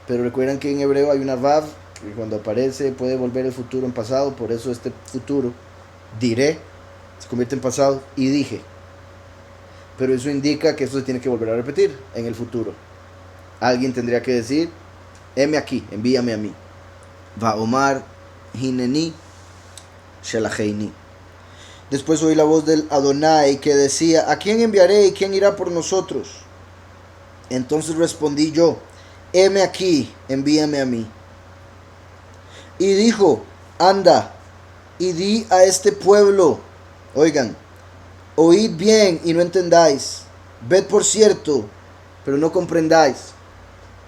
Pero recuerdan que en hebreo hay una vav, que cuando aparece puede volver el futuro en pasado, por eso este futuro, diré, se convierte en pasado, y dije. Pero eso indica que esto se tiene que volver a repetir en el futuro. Alguien tendría que decir, heme aquí, envíame a mí. Vaomar, Hineni, Shelacheini. Después oí la voz del Adonai que decía, ¿a quién enviaré y quién irá por nosotros? Entonces respondí yo, heme aquí, envíame a mí. Y dijo, anda, y di a este pueblo, oigan, oíd bien y no entendáis, ved por cierto, pero no comprendáis.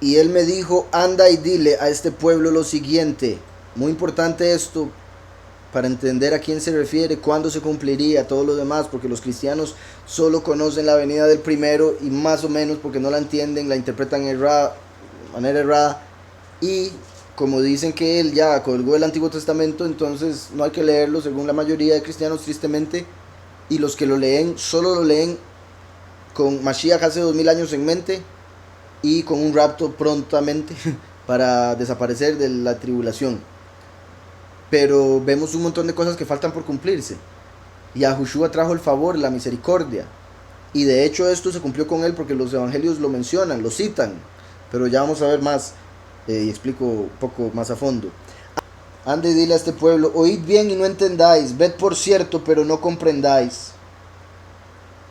Y él me dijo, anda y dile a este pueblo lo siguiente. Muy importante esto, para entender a quién se refiere, cuándo se cumpliría, todo lo demás, porque los cristianos solo conocen la venida del primero y más o menos porque no la entienden, la interpretan de manera errada, y como dicen que él ya colgó el Antiguo Testamento, entonces no hay que leerlo según la mayoría de cristianos, tristemente, y los que lo leen, solo lo leen con Mashiach hace 2000 años en mente, y con un rapto prontamente para desaparecer de la tribulación. Pero vemos un montón de cosas que faltan por cumplirse. Yahushua trajo el favor, la misericordia. Y de hecho esto se cumplió con él porque los evangelios lo mencionan, lo citan. Pero ya vamos a ver más Y explico un poco más a fondo. Ande y dile a este pueblo, oíd bien y no entendáis, ved por cierto, pero no comprendáis.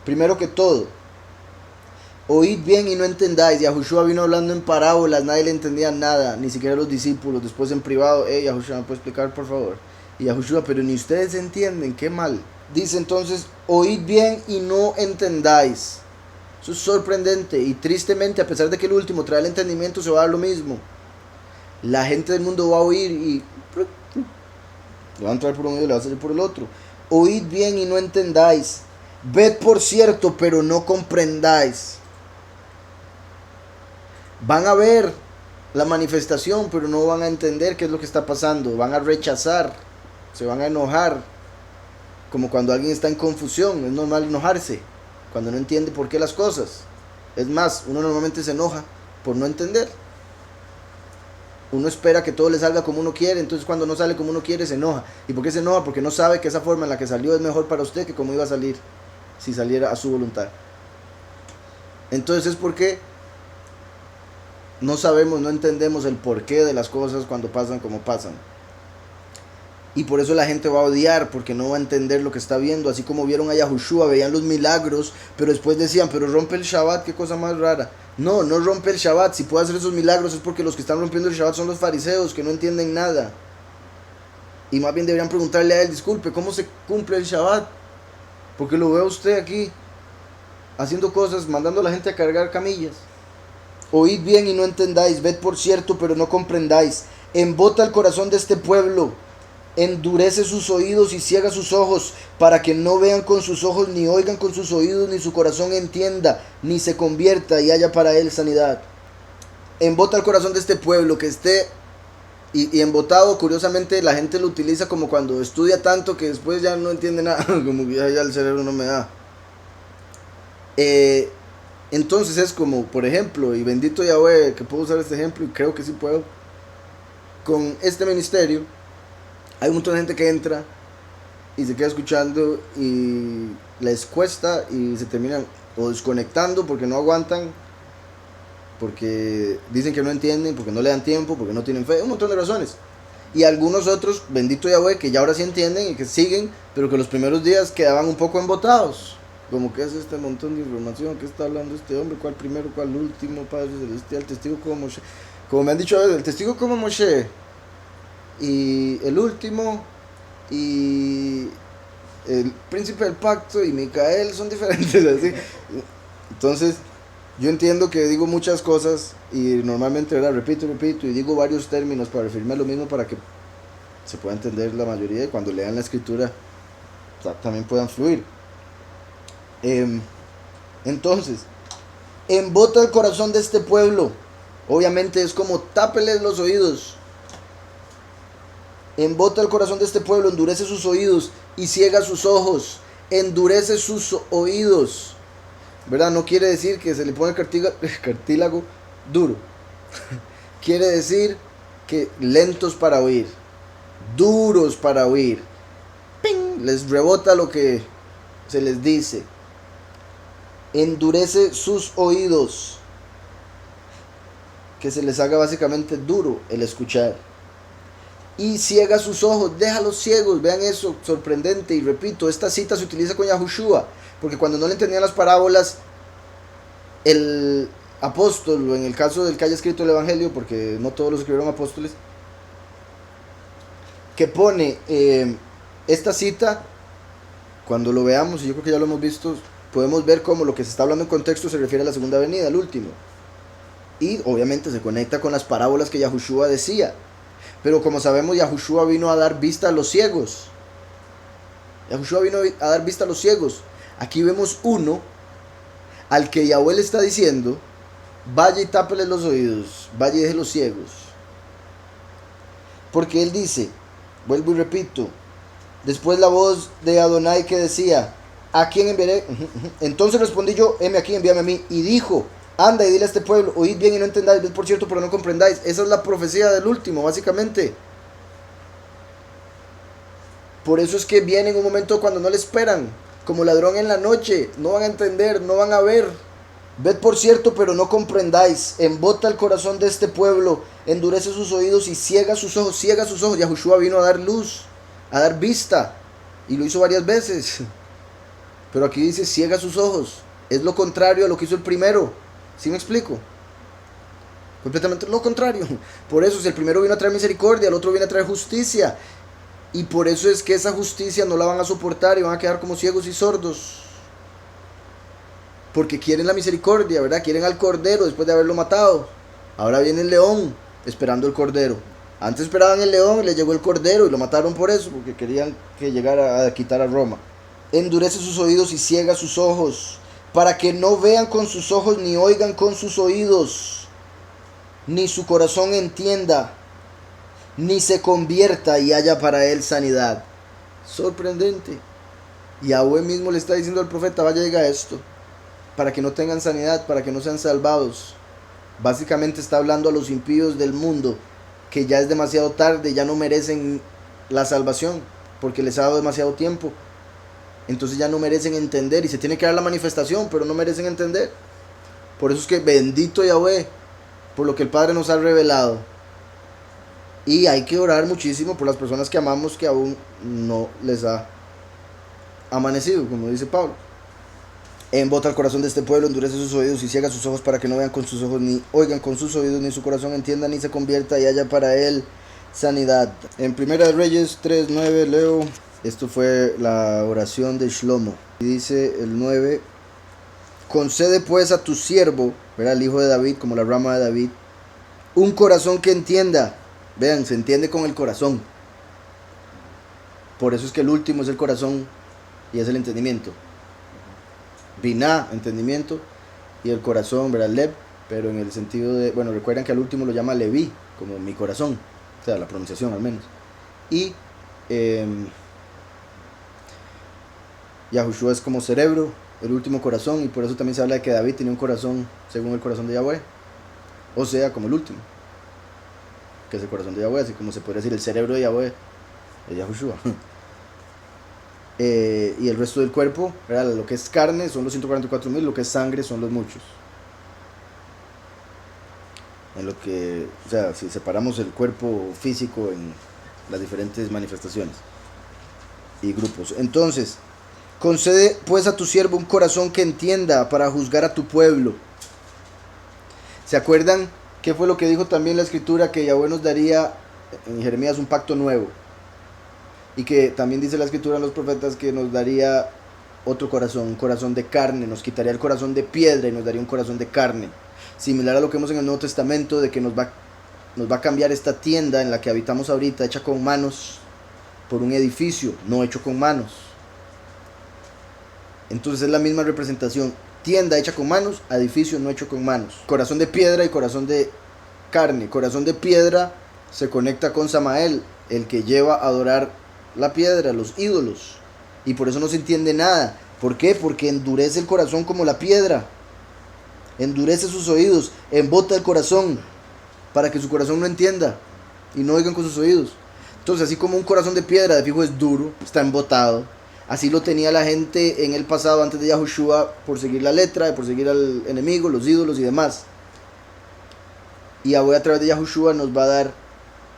Primero que todo, oíd bien y no entendáis. Yahushua vino hablando en parábolas, nadie le entendía nada, ni siquiera los discípulos. Después en privado, Yahushua, ¿me puede explicar por favor? Y Yahushua, pero ni ustedes entienden, qué mal. Dice entonces, oíd bien y no entendáis. Eso es sorprendente y tristemente, a pesar de que el último trae el entendimiento, se va a dar lo mismo. La gente del mundo va a oír y le va a entrar por un oído y le va a salir por el otro. Oíd bien y no entendáis. Ved por cierto, pero no comprendáis. Van a ver la manifestación, pero no van a entender qué es lo que está pasando. Van a rechazar, se van a enojar. Como cuando alguien está en confusión, es normal enojarse cuando no entiende por qué las cosas. Es más, uno normalmente se enoja por no entender. Uno espera que todo le salga como uno quiere, entonces cuando no sale como uno quiere se enoja. ¿Y por qué se enoja? Porque no sabe que esa forma en la que salió es mejor para usted que como iba a salir si saliera a su voluntad. Entonces es porque no sabemos, no entendemos el porqué de las cosas cuando pasan como pasan. Y por eso la gente va a odiar, porque no va a entender lo que está viendo. Así como vieron a Yahushua, veían los milagros, pero después decían, pero rompe el Shabbat, qué cosa más rara. No, no rompe el Shabbat. Si puede hacer esos milagros es porque los que están rompiendo el Shabbat son los fariseos, que no entienden nada. Y más bien deberían preguntarle a él, disculpe, ¿cómo se cumple el Shabbat? Porque lo veo a usted aquí haciendo cosas, mandando a la gente a cargar camillas. Oíd bien y no entendáis, ved por cierto, pero no comprendáis. Embota el corazón de este pueblo, endurece sus oídos y ciega sus ojos, para que no vean con sus ojos, ni oigan con sus oídos, ni su corazón entienda, ni se convierta y haya para él sanidad. Embota el corazón de este pueblo, que esté, y embotado, curiosamente, la gente lo utiliza como cuando estudia tanto que después ya no entiende nada, como que ya el cerebro no me da. Entonces es como, por ejemplo, y bendito Yahweh, que puedo usar este ejemplo, y creo que sí puedo, con este ministerio, hay un montón de gente que entra y se queda escuchando y les cuesta y se terminan o desconectando porque no aguantan, porque dicen que no entienden, porque no le dan tiempo, porque no tienen fe, un montón de razones. Y algunos otros, bendito Yahweh, que ya ahora sí entienden y que siguen, pero que los primeros días quedaban un poco embotados. Como que es este montón de información, ¿qué está hablando este hombre? ¿Cuál primero, cuál último? Padre Celestial, testigo como Moshe. Como me han dicho a veces, el testigo como Moshe. Y el último y el príncipe del pacto y Micael son diferentes así. Entonces yo entiendo que digo muchas cosas y normalmente, ¿verdad? repito y digo varios términos para referirme a lo mismo, para que se pueda entender la mayoría y cuando lean la escritura también puedan fluir. Entonces, embota el corazón de este pueblo. Obviamente es como tápeles los oídos. Embota el corazón de este pueblo, endurece sus oídos y ciega sus ojos. Endurece sus oídos. ¿Verdad? No quiere decir que se le pone el cartílago duro. Quiere decir que lentos para oír, duros para oír. ¡Ping! Les rebota lo que se les dice. Endurece sus oídos. Que se les haga básicamente duro el escuchar. Y ciega sus ojos, déjalos ciegos. Vean eso, sorprendente. Y repito, esta cita se utiliza con Yahushua, porque cuando no le entendían las parábolas, el apóstol, o en el caso del que haya escrito el evangelio, porque no todos los escribieron apóstoles, que pone esta cita, cuando lo veamos, y yo creo que ya lo hemos visto, podemos ver cómo lo que se está hablando en contexto se refiere a la segunda venida, al último. Y obviamente se conecta con las parábolas que Yahushua decía. Pero como sabemos, Yahushua vino a dar vista a los ciegos. Yahushua vino a dar vista a los ciegos. Aquí vemos uno al que Yahweh le está diciendo, vaya y tápele los oídos, vaya y deje los ciegos. Porque él dice, vuelvo y repito, después la voz de Adonai que decía, ¿a quién enviaré? Entonces respondí yo, heme aquí, envíame a mí. Y dijo, anda y dile a este pueblo, oíd bien y no entendáis, ved por cierto, pero no comprendáis. Esa es la profecía del último, básicamente. Por eso es que viene en un momento cuando no le esperan, como ladrón en la noche. No van a entender, no van a ver, Ved por cierto, pero no comprendáis. Embota el corazón de este pueblo, endurece sus oídos y ciega sus ojos. Ciega sus ojos. Yahushua vino a dar luz, a dar vista. Y lo hizo varias veces. Pero aquí dice ciega sus ojos. Es lo contrario a lo que hizo el primero. ¿Sí me explico? Completamente lo contrario. Por eso, si el primero vino a traer misericordia, el otro viene a traer justicia. Y por eso es que esa justicia no la van a soportar y van a quedar como ciegos y sordos. Porque quieren la misericordia, ¿verdad? Quieren al cordero después de haberlo matado. Ahora viene el león esperando el cordero. Antes esperaban el león y le llegó el cordero y lo mataron por eso, porque querían que llegara a quitar a Roma. Endurece sus oídos y ciega sus ojos, para que no vean con sus ojos ni oigan con sus oídos, ni su corazón entienda, ni se convierta y haya para él sanidad. Sorprendente. Yahweh mismo le está diciendo al profeta, vaya, diga esto, para que no tengan sanidad, para que no sean salvados. Básicamente está hablando a los impíos del mundo, que ya es demasiado tarde, ya no merecen la salvación, porque les ha dado demasiado tiempo. Entonces ya no merecen entender, y se tiene que dar la manifestación, pero no merecen entender. Por eso es que bendito Yahweh, por lo que el Padre nos ha revelado. Y hay que orar muchísimo por las personas que amamos, que aún no les ha amanecido, como dice Pablo. Embota el corazón de este pueblo, endurece sus oídos y ciega sus ojos, para que no vean con sus ojos, ni oigan con sus oídos, ni su corazón entienda, ni se convierta y haya para él sanidad. En Primera de Reyes 3:9 leo, esto fue la oración de Shlomo. Y dice el 9, concede pues a tu siervo, ¿verdad? El hijo de David, como la rama de David, un corazón que entienda. Vean, se entiende con el corazón. Por eso es que el último es el corazón y es el entendimiento. Binah, entendimiento, y el corazón, ¿verdad? Lev, pero en el sentido de, bueno, recuerden que al último lo llama Leví, como mi corazón, o sea, la pronunciación al menos. Y Yahushua es como cerebro, el último corazón, y por eso también se habla de que David tenía un corazón según el corazón de Yahweh, o sea, como el último, que es el corazón de Yahweh, así como se podría decir el cerebro de Yahweh, de Yahushua. Y el resto del cuerpo, ¿verdad? Lo que es carne son los 144,000, lo que es sangre son los muchos. En lo que, o sea, si separamos el cuerpo físico en las diferentes manifestaciones y grupos. Entonces, concede pues a tu siervo un corazón que entienda para juzgar a tu pueblo. ¿Se acuerdan qué fue lo que dijo también la escritura? Que Yahweh nos daría en Jeremías un pacto nuevo. Y que también dice la escritura en los profetas que nos daría otro corazón, un corazón de carne, nos quitaría el corazón de piedra y nos daría un corazón de carne. Similar a lo que vemos en el Nuevo Testamento, de que nos va a cambiar esta tienda en la que habitamos ahorita, hecha con manos, por un edificio no hecho con manos. Entonces es la misma representación, tienda hecha con manos, edificio no hecho con manos. Corazón de piedra y corazón de carne. Corazón de piedra se conecta con Samael, el que lleva a adorar la piedra, los ídolos, y por eso no se entiende nada. ¿Por qué? Porque endurece el corazón como la piedra, endurece sus oídos, embota el corazón para que su corazón no entienda y no oigan con sus oídos. Entonces, así como un corazón de piedra de fijo es duro, está embotado, así lo tenía la gente en el pasado antes de Yahushua, por seguir la letra, por seguir al enemigo, los ídolos y demás. Y Yahweh a través de Yahushua nos va a dar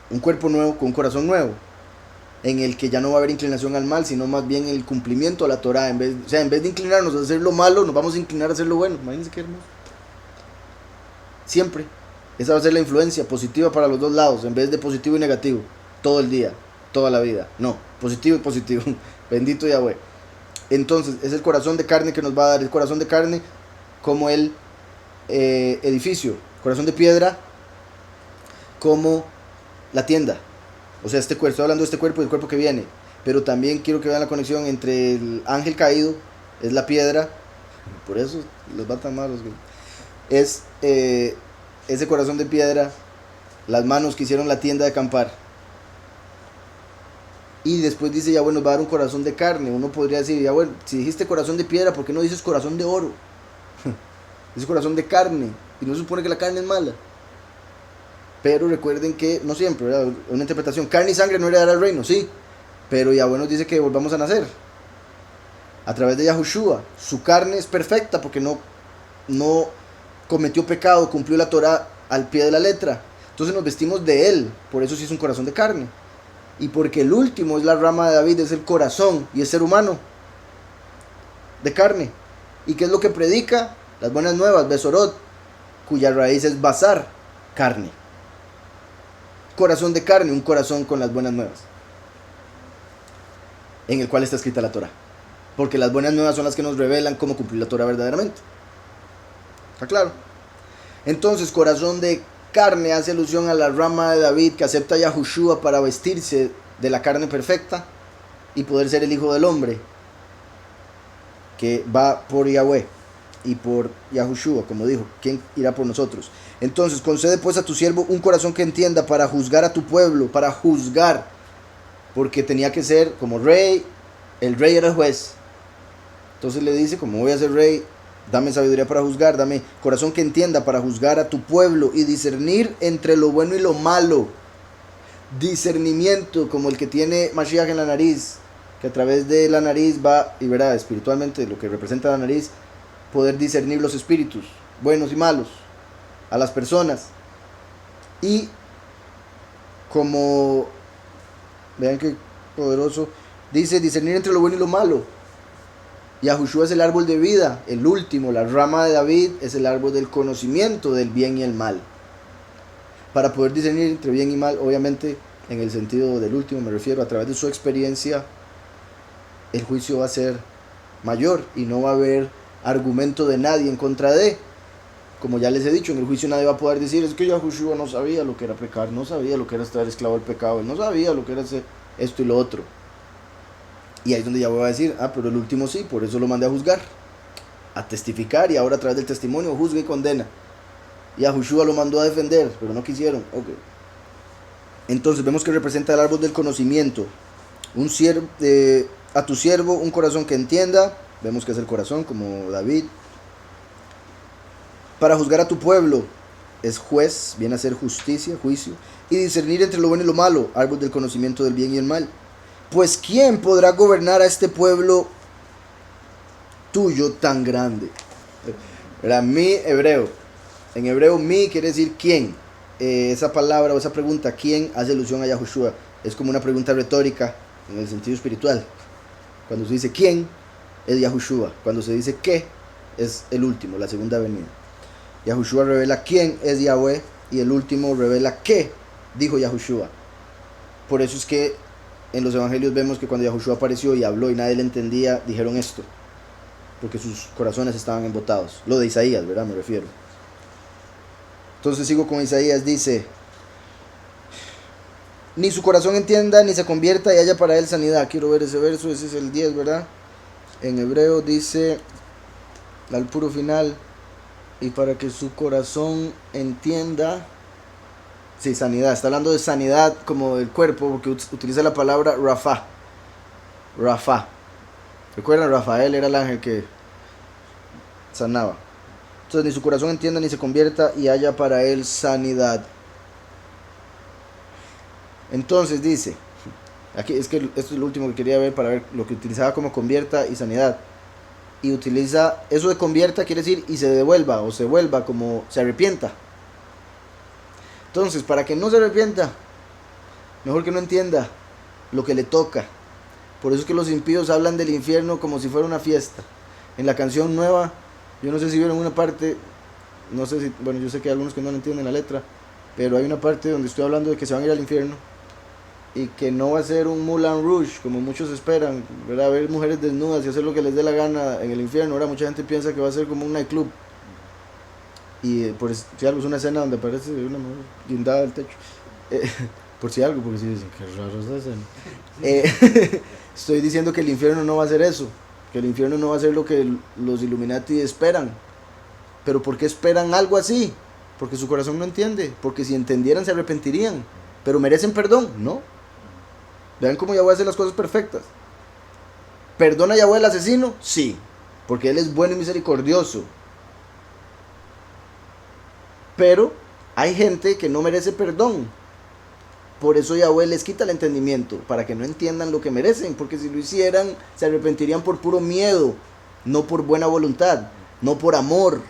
un cuerpo nuevo con un corazón nuevo, en el que ya no va a haber inclinación al mal, sino más bien el cumplimiento a la Torah. En vez de inclinarnos a hacer lo malo, nos vamos a inclinar a hacer lo bueno. Imagínense qué hermoso. Siempre. Esa va a ser la influencia positiva para los dos lados, en vez de positivo y negativo. Todo el día, toda la vida. No, positivo y positivo. Bendito Yahweh. Entonces, es el corazón de carne que nos va a dar. El corazón de carne como el edificio. Corazón de piedra como la tienda. O sea, este cuerpo, estoy hablando de este cuerpo y el cuerpo que viene. Pero también quiero que vean la conexión entre el ángel caído, es la piedra. Por eso los va tan malos. Es ese corazón de piedra, las manos que hicieron la tienda de acampar. Y después dice, ya bueno, nos va a dar un corazón de carne. Uno podría decir, ya bueno, si dijiste corazón de piedra, ¿por qué no dices corazón de oro? Es corazón de carne. Y no se supone que la carne es mala. Pero recuerden que, no siempre, ¿verdad? Una interpretación, carne y sangre no heredará el reino, sí. Pero Yahweh nos dice que volvamos a nacer. A través de Yahushua. Su carne es perfecta porque no no cometió pecado, cumplió la Torah al pie de la letra. Entonces nos vestimos de él, por eso sí es un corazón de carne. Y porque el último es la rama de David, es el corazón y es ser humano de carne. ¿Y qué es lo que predica? Las buenas nuevas, Besorot, cuya raíz es basar, carne. Corazón de carne, un corazón con las buenas nuevas, en el cual está escrita la Torah. Porque las buenas nuevas son las que nos revelan cómo cumplir la Torah verdaderamente. ¿Está claro? Entonces, corazón de carne hace alusión a la rama de David que acepta a Yahushua para vestirse de la carne perfecta y poder ser el hijo del hombre, que va por Yahweh y por Yahushua, como dijo, ¿quién irá por nosotros? Entonces, concede pues a tu siervo un corazón que entienda para juzgar a tu pueblo, para juzgar, porque tenía que ser como rey, el rey era el juez. Entonces le dice, como voy a ser rey, dame sabiduría para juzgar, dame corazón que entienda para juzgar a tu pueblo y discernir entre lo bueno y lo malo. Discernimiento como el que tiene Mashiach en la nariz, que a través de la nariz va y verá espiritualmente lo que representa la nariz, poder discernir los espíritus, buenos y malos, a las personas. Y como, vean qué poderoso, dice discernir entre lo bueno y lo malo. Yahushua es el árbol de vida, el último, la rama de David es el árbol del conocimiento del bien y el mal. Para poder discernir entre bien y mal, obviamente en el sentido del último me refiero, a través de su experiencia, el juicio va a ser mayor y no va a haber argumento de nadie en contra de. Como ya les he dicho, en el juicio nadie va a poder decir, es que Yahushua no sabía lo que era pecar, no sabía lo que era estar esclavo del pecado, él no sabía lo que era hacer esto y lo otro. Y ahí es donde ya voy a decir, pero el último sí, por eso lo mandé a juzgar, a testificar, y ahora a través del testimonio juzga y condena. Y a Yahushua lo mandó a defender, pero no quisieron. Okay. Entonces vemos que representa el árbol del conocimiento. A tu siervo un corazón que entienda, vemos que es el corazón como David. Para juzgar a tu pueblo es juez, viene a ser justicia, juicio. Y discernir entre lo bueno y lo malo, árbol del conocimiento del bien y el mal. Pues ¿quién podrá gobernar a este pueblo tuyo tan grande? Era mi hebreo. En hebreo mi quiere decir quién. Esa palabra o esa pregunta, ¿quién?, hace alusión a Yahushua. Es como una pregunta retórica en el sentido espiritual. Cuando se dice quién, es Yahushua. Cuando se dice qué, es el último, la segunda venida. Yahushua revela quién es Yahweh y el último revela qué dijo Yahushua. Por eso es que en los evangelios vemos que cuando Yahushua apareció y habló y nadie le entendía, dijeron esto, porque sus corazones estaban embotados. Lo de Isaías, ¿verdad? Me refiero. Entonces sigo con Isaías, dice, ni su corazón entienda, ni se convierta y haya para él sanidad. Quiero ver ese verso, ese es el 10, ¿verdad? En hebreo dice, al puro final, y para que su corazón entienda, sí, sanidad, está hablando de sanidad como del cuerpo, porque utiliza la palabra Rafa. Rafa. ¿Recuerdan? Rafael era el ángel que sanaba. Entonces ni su corazón entienda ni se convierta y haya para él sanidad. Entonces dice, aquí es que esto es lo último que quería ver para ver lo que utilizaba como convierta y sanidad. Y utiliza, eso de convierta quiere decir y se devuelva o se vuelva, como se arrepienta. Entonces, para que no se arrepienta, mejor que no entienda lo que le toca. Por eso es que los impíos hablan del infierno como si fuera una fiesta. En la canción nueva, yo no sé si vieron una parte, no sé si, bueno, yo sé que hay algunos que no entienden la letra, pero hay una parte donde estoy hablando de que se van a ir al infierno y que no va a ser un Moulin Rouge como muchos esperan, ¿verdad? Ver mujeres desnudas y hacer lo que les dé la gana en el infierno. Ahora mucha gente piensa que va a ser como un nightclub. Y por si algo es una escena donde aparece una mujer guindada al techo. Por si algo, porque si dicen que raro es esa escena. Estoy diciendo que el infierno no va a ser eso. Que el infierno no va a ser lo que los Illuminati esperan. Pero ¿por qué esperan algo así? Porque su corazón no entiende. Porque si entendieran se arrepentirían. Pero merecen perdón, ¿no? Vean cómo Yahweh hace las cosas perfectas. ¿Perdona Yahweh al asesino? Sí. Porque él es bueno y misericordioso. Pero hay gente que no merece perdón. Por eso Yahweh les quita el entendimiento, para que no entiendan lo que merecen, porque si lo hicieran, se arrepentirían por puro miedo, no por buena voluntad, no por amor.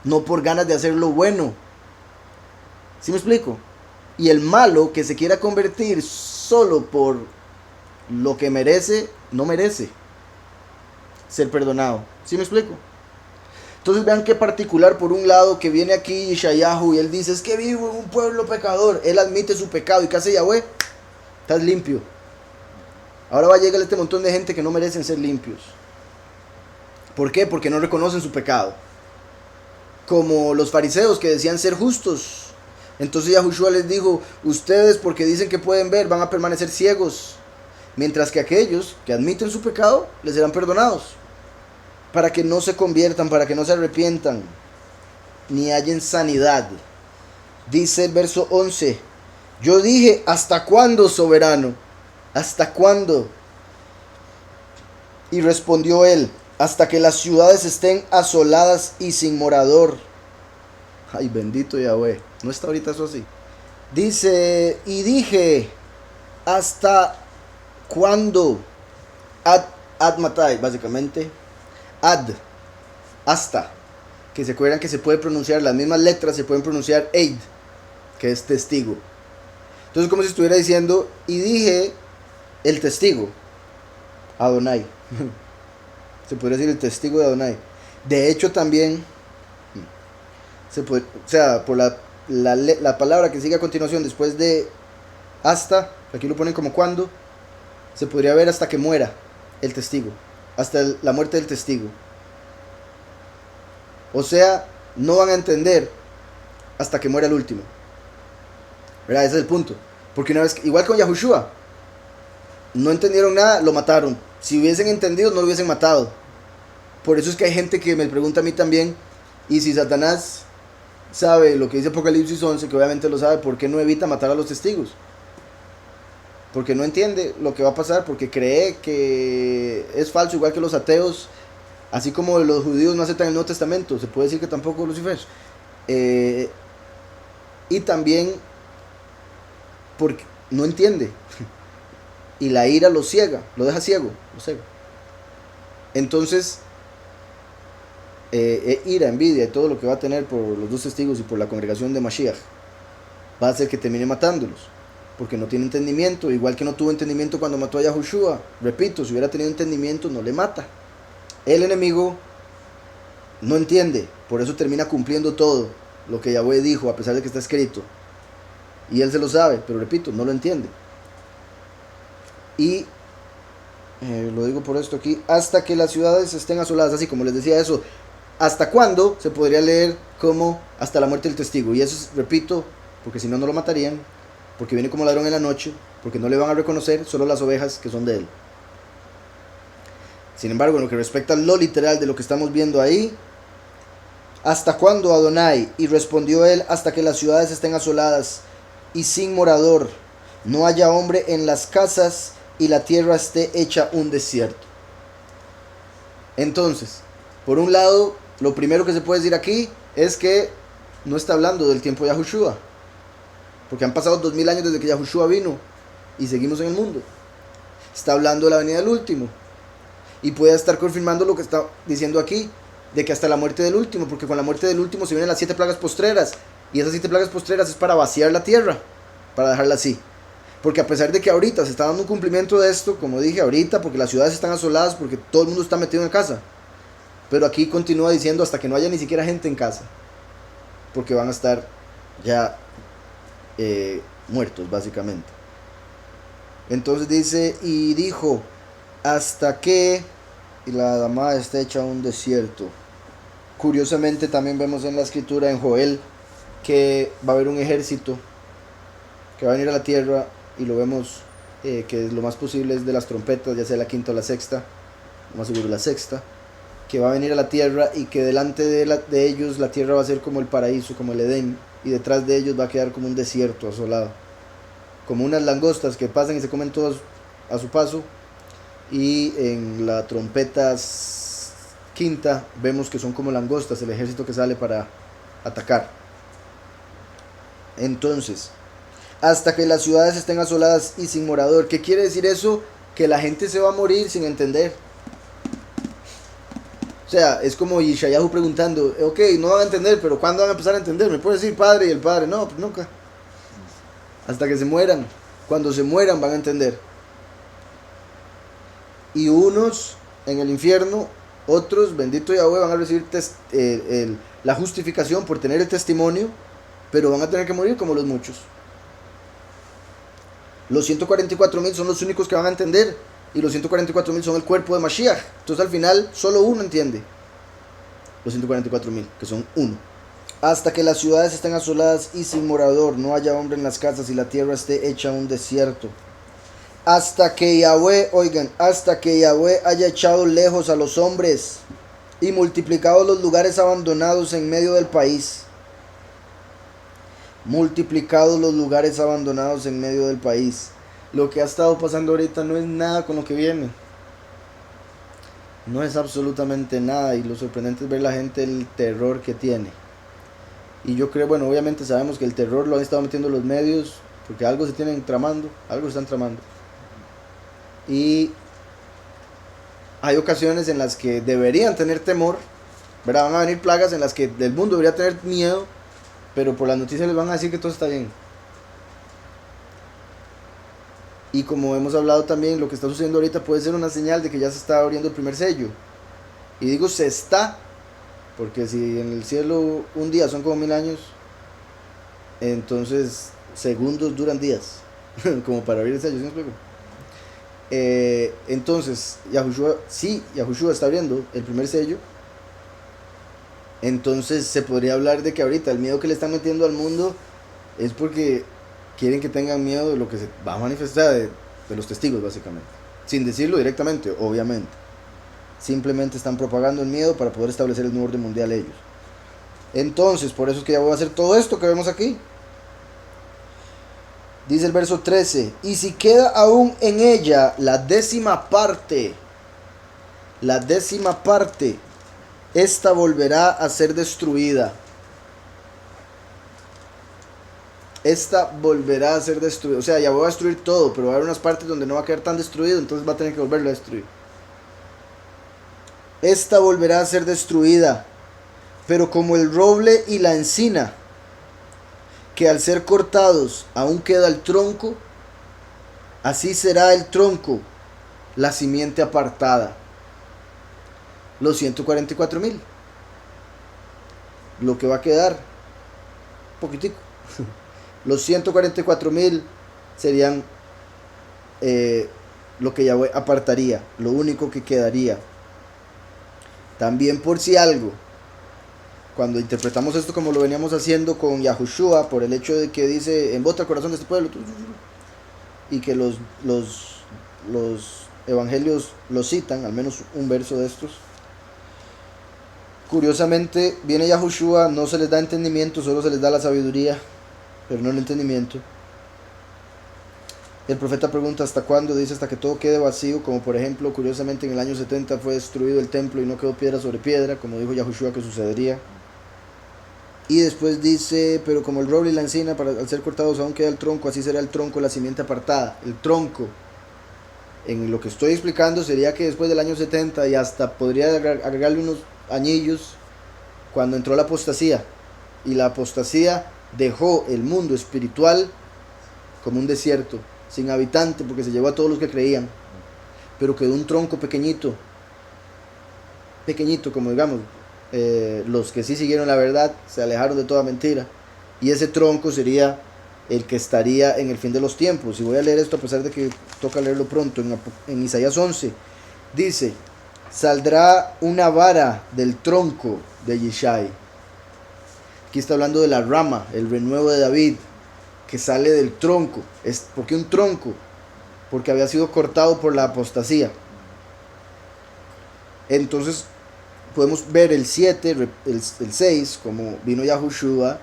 no por ganas de hacer lo bueno. ¿Sí me explico? Y el malo que se quiera convertir solo por lo que merece, no merece ser perdonado. ¿Sí me explico? Entonces vean qué particular, por un lado, que viene aquí Yeshayahu y él dice, es que vivo en un pueblo pecador. Él admite su pecado y ¿qué hace Yahweh? Estás limpio. Ahora va a llegar este montón de gente que no merecen ser limpios. ¿Por qué? Porque no reconocen su pecado. Como los fariseos que decían ser justos. Entonces Yahushua les dijo, ustedes porque dicen que pueden ver van a permanecer ciegos. Mientras que aquellos que admiten su pecado les serán perdonados. Para que no se conviertan, para que no se arrepientan, ni hallen sanidad. Dice el verso 11, yo dije, ¿hasta cuándo, soberano? ¿Hasta cuándo? Y respondió él, hasta que las ciudades estén asoladas y sin morador. Ay, bendito Yahweh. ¿No está ahorita eso así? Dice, y dije, ¿hasta cuándo? Ad matai, básicamente. Ad, hasta. Que se acuerdan que se puede pronunciar, las mismas letras se pueden pronunciar eid, que es testigo. Entonces como si estuviera diciendo, y dije, el testigo, Adonai. Se podría decir el testigo de Adonai. De hecho también, se puede, o sea, por la palabra que sigue a continuación después de hasta, aquí lo ponen como cuando, se podría ver hasta que muera el testigo, hasta la muerte del testigo. O sea, no van a entender hasta que muera el último. ¿Verdad? Ese es el punto. Porque una vez, igual con Yahushua, no entendieron nada, lo mataron. Si hubiesen entendido, no lo hubiesen matado. Por eso es que hay gente que me pregunta a mí también, y si Satanás sabe lo que dice Apocalipsis 11, que obviamente lo sabe, ¿por qué no evita matar a los testigos? Porque no entiende lo que va a pasar, porque cree que es falso, igual que los ateos, así como los judíos no aceptan el Nuevo Testamento, se puede decir que tampoco Lucifer. Y también porque no entiende. Y la ira lo ciega, lo deja ciego, lo ciega. Entonces, ira, envidia y todo lo que va a tener por los dos testigos y por la congregación de Mashiach, va a hacer que termine matándolos. Porque no tiene entendimiento, igual que no tuvo entendimiento cuando mató a Yahushua. Repito, si hubiera tenido entendimiento, no le mata. El enemigo no entiende, por eso termina cumpliendo todo lo que Yahweh dijo, a pesar de que está escrito. Y él se lo sabe, pero repito, no lo entiende. Y lo digo por esto aquí, hasta que las ciudades estén asoladas, así como les decía eso, ¿hasta cuándo? Se podría leer como hasta la muerte del testigo. Y eso es, repito, porque si no, no lo matarían, porque viene como ladrón en la noche, porque no le van a reconocer solo las ovejas que son de él. Sin embargo, en lo que respecta a lo literal de lo que estamos viendo ahí, ¿hasta cuándo, Adonai? Y respondió él, hasta que las ciudades estén asoladas y sin morador, no haya hombre en las casas y la tierra esté hecha un desierto. Entonces, por un lado, lo primero que se puede decir aquí es que no está hablando del tiempo de Yahushua, porque han pasado 2000 años desde que Yahushua vino y seguimos en el mundo. Está hablando de la venida del último. Y puede estar confirmando lo que está diciendo aquí, de que hasta la muerte del último, porque con la muerte del último se vienen las 7 plagas postreras, y esas 7 plagas postreras es para vaciar la tierra, para dejarla así. Porque a pesar de que ahorita se está dando un cumplimiento de esto, como dije ahorita, porque las ciudades están asoladas, porque todo el mundo está metido en casa, pero aquí continúa diciendo hasta que no haya ni siquiera gente en casa, porque van a estar ya muertos básicamente. Entonces dice, y dijo, hasta que la dama esté hecha un desierto. Curiosamente también vemos en la escritura en Joel que va a haber un ejército que va a venir a la tierra, y lo vemos que lo más posible es de las trompetas, ya sea la quinta o la sexta, lo más seguro la sexta, que va a venir a la tierra, y que delante de ellos la tierra va a ser como el paraíso, como el Edén, y detrás de ellos va a quedar como un desierto asolado, como unas langostas que pasan y se comen todos a su paso. Y en la trompeta quinta vemos que son como langostas, el ejército que sale para atacar. Entonces, hasta que las ciudades estén asoladas y sin morador. ¿Qué quiere decir eso? Que la gente se va a morir sin entender. O sea, es como Yeshayahu preguntando, ok, no van a entender, pero ¿cuándo van a empezar a entender? ¿Me puede decir padre? Y el padre, no, pues nunca. Hasta que se mueran. Cuando se mueran van a entender. Y unos en el infierno, otros, bendito Yahweh, van a recibir la justificación por tener el testimonio, pero van a tener que morir como los muchos. Los 144.000 son los únicos que van a entender, y los 144.000 son el cuerpo de Mashiach. Entonces al final solo uno entiende. Los 144.000, que son uno. Hasta que las ciudades estén asoladas y sin morador, no haya hombre en las casas y la tierra esté hecha un desierto. Hasta que Yahweh, oigan, hasta que Yahweh haya echado lejos a los hombres y multiplicado los lugares abandonados en medio del país. Multiplicado los lugares abandonados en medio del país. Lo que ha estado pasando ahorita no es nada con lo que viene. No es absolutamente nada, y lo sorprendente es ver la gente el terror que tiene. Y yo creo, bueno, obviamente sabemos que el terror lo han estado metiendo los medios, porque algo se tienen tramando, algo están tramando. Y hay ocasiones en las que deberían tener temor, ¿verdad? Van a venir plagas en las que el mundo debería tener miedo, pero por las noticias les van a decir que todo está bien. Y como hemos hablado también, lo que está sucediendo ahorita puede ser una señal de que ya se está abriendo el primer sello. Y digo se está, porque si en el cielo un día son como 1000 años, entonces segundos duran días, como para abrir el sello, ¿sí me explico? Entonces Yahushua está abriendo el primer sello. Entonces se podría hablar de que ahorita el miedo que le están metiendo al mundo es porque quieren que tengan miedo de lo que se va a manifestar de los testigos, básicamente, sin decirlo directamente, obviamente. Simplemente están propagando el miedo para poder establecer el nuevo orden mundial ellos. Entonces, por eso es que ya voy a hacer todo esto que vemos aquí. Dice el verso 13, y si queda aún en ella la décima parte, esta volverá a ser destruida. Esta volverá a ser destruida. O sea, ya voy a destruir todo, pero va a haber unas partes donde no va a quedar tan destruido, entonces va a tener que volverlo a destruir. Esta volverá a ser destruida, pero como el roble y la encina, que al ser cortados aún queda el tronco, así será el tronco, la simiente apartada. Los 144.000. Lo que va a quedar, poquitico. Los 144.000 serían lo que Yahweh apartaría, lo único que quedaría. También, por si algo, cuando interpretamos esto como lo veníamos haciendo con Yahushua, por el hecho de que dice, embota el corazón de este pueblo, y que los evangelios lo citan, al menos un verso de estos. Curiosamente, viene Yahushua, no se les da entendimiento, solo se les da la sabiduría, pero no el entendimiento. El profeta pregunta hasta cuándo, dice hasta que todo quede vacío, como por ejemplo, curiosamente en el año 70 fue destruido el templo y no quedó piedra sobre piedra, como dijo Yahushua que sucedería. Y después dice, pero como el roble y la encina al ser cortados aún queda el tronco, así será el tronco, la simiente apartada. El tronco, en lo que estoy explicando, sería que después del año 70 y hasta podría agregarle unos añillos, cuando entró la apostasía, y la apostasía dejó el mundo espiritual como un desierto, sin habitante, porque se llevó a todos los que creían, pero quedó un tronco pequeñito, como digamos, los que sí siguieron la verdad, se alejaron de toda mentira, y ese tronco sería el que estaría en el fin de los tiempos. Y voy a leer esto a pesar de que toca leerlo pronto. En Isaías 11 dice, saldrá una vara del tronco de Yishai. Aquí está hablando de la rama, el renuevo de David, que sale del tronco. ¿Por qué un tronco? Porque había sido cortado por la apostasía. Entonces podemos ver el 7, el 6, como vino Yahushua,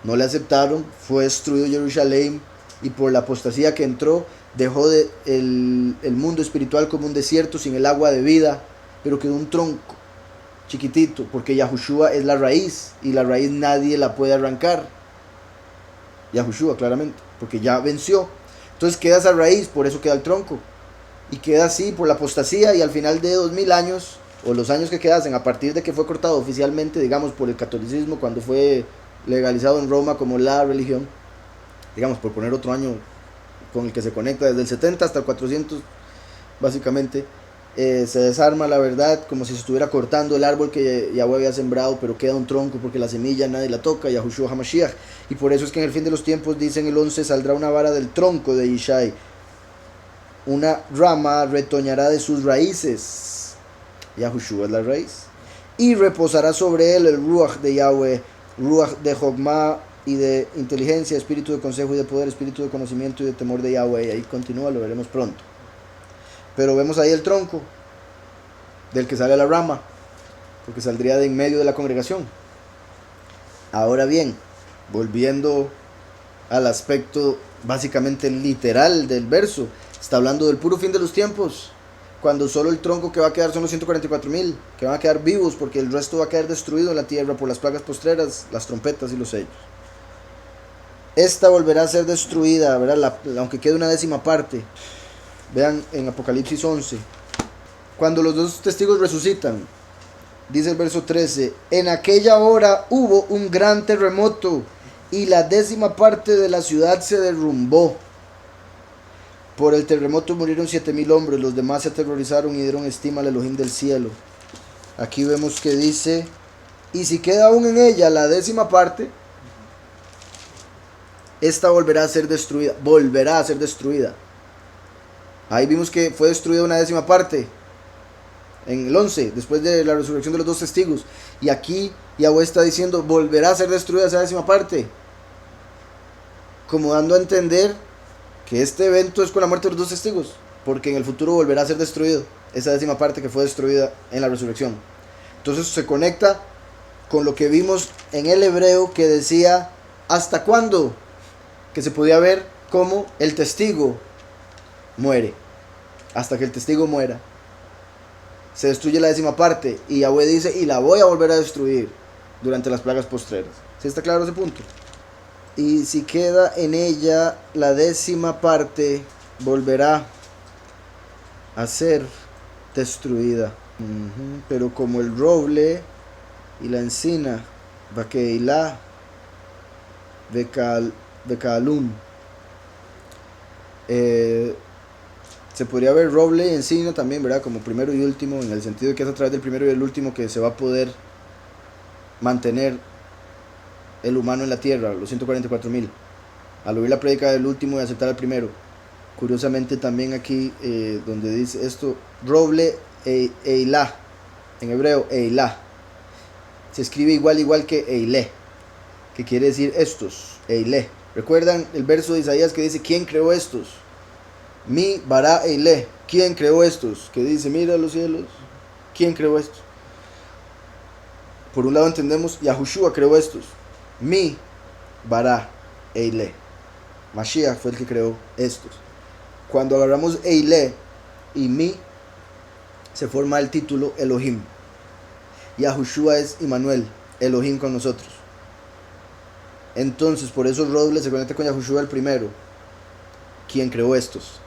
no le aceptaron, fue destruido Jerusalén, y por la apostasía que entró, dejó el mundo espiritual como un desierto sin el agua de vida, pero quedó un tronco chiquitito, porque Yahushua es la raíz, y la raíz nadie la puede arrancar. Yahushua, claramente, porque ya venció. Entonces queda esa raíz, por eso queda el tronco, y queda así por la apostasía, y al final de 2000 años o los años que quedasen a partir de que fue cortado oficialmente, digamos, por el catolicismo, cuando fue legalizado en Roma como la religión, digamos, por poner otro año con el que se conecta, desde el 70 hasta el 400, básicamente, se desarma la verdad como si se estuviera cortando el árbol que Yahweh había sembrado, pero queda un tronco porque la semilla nadie la toca, Yahushua HaMashiach. Y por eso es que en el fin de los tiempos, dicen el 11, saldrá una vara del tronco de Ishai, una rama retoñará de sus raíces, Yahushua es la raíz, y reposará sobre él el Ruach de Yahweh, Ruach de Jogma y de inteligencia, espíritu de consejo y de poder, espíritu de conocimiento y de temor de Yahweh. Y ahí continúa, lo veremos pronto. Pero vemos ahí el tronco del que sale la rama, porque saldría de en medio de la congregación. Ahora bien, volviendo al aspecto básicamente literal del verso, está hablando del puro fin de los tiempos, cuando solo el tronco que va a quedar son los 144,000, que van a quedar vivos, porque el resto va a quedar destruido en la tierra por las plagas postreras, las trompetas y los sellos. Esta volverá a ser destruida, ¿verdad? Aunque quede una décima parte. Vean en Apocalipsis 11, cuando los dos testigos resucitan, dice el verso 13, en aquella hora hubo un gran terremoto y la décima parte de la ciudad se derrumbó. Por el terremoto murieron 7,000 hombres, los demás se aterrorizaron y dieron estima al Elohim del cielo. Aquí vemos que dice, y si queda aún en ella la décima parte, esta volverá a ser destruida, Ahí vimos que fue destruida una décima parte en el 11, después de la resurrección de los dos testigos. Y aquí Yahweh está diciendo, volverá a ser destruida esa décima parte, como dando a entender que este evento es con la muerte de los dos testigos, porque en el futuro volverá a ser destruido esa décima parte que fue destruida en la resurrección. Entonces se conecta con lo que vimos en el hebreo, que decía ¿hasta cuándo? Que se podía ver cómo el testigo muere, hasta que el testigo muera se destruye la décima parte, y Yahweh dice, y la voy a volver a destruir durante las plagas postreras. ¿Sí está claro ese punto? Y si queda en ella la décima parte, volverá a ser destruida. Pero como el roble y la encina, Bakeilá, Bekaalun, se podría ver roble y encina también, ¿verdad? Como primero y último, en el sentido de que es a través del primero y el último que se va a poder mantener el humano en la tierra, los 144,000, al oír la prédica del último y aceptar al primero. Curiosamente también aquí, donde dice esto, roble Eilá, en hebreo Eilá, se escribe igual que Eilé, que quiere decir estos, Eilé. ¿Recuerdan el verso de Isaías que dice, ¿quién creó estos? Mi bara Eilé, ¿quién creó estos? Que dice, mira los cielos, ¿quién creó estos? Por un lado entendemos, Yahushua creó estos. Mi bara Eilé, Mashiach fue el que creó estos. Cuando agarramos Eilé y Mi, se forma el título Elohim. Yahushua es Immanuel, Elohim con nosotros. Entonces, por eso roble se conecta con Yahushua el primero, quien creó estos.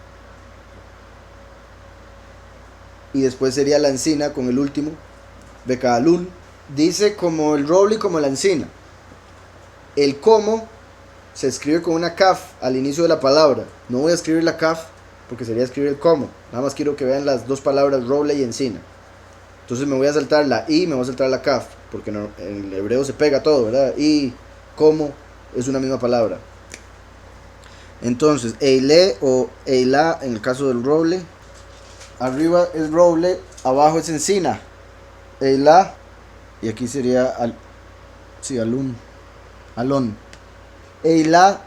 Y después sería la encina con el último, Bekaalun. Dice como el roble y como la encina. El como se escribe con una kaf al inicio de la palabra. No voy a escribir la kaf porque sería escribir el como. Nada más quiero que vean las dos palabras roble y encina. Entonces me voy a saltar la i, me voy a saltar la kaf, porque en el hebreo se pega todo, ¿verdad? Y como es una misma palabra. Entonces, Eilé o Eilá en el caso del roble. Arriba es roble, abajo es encina. Eilá, y aquí sería Alon. Eilá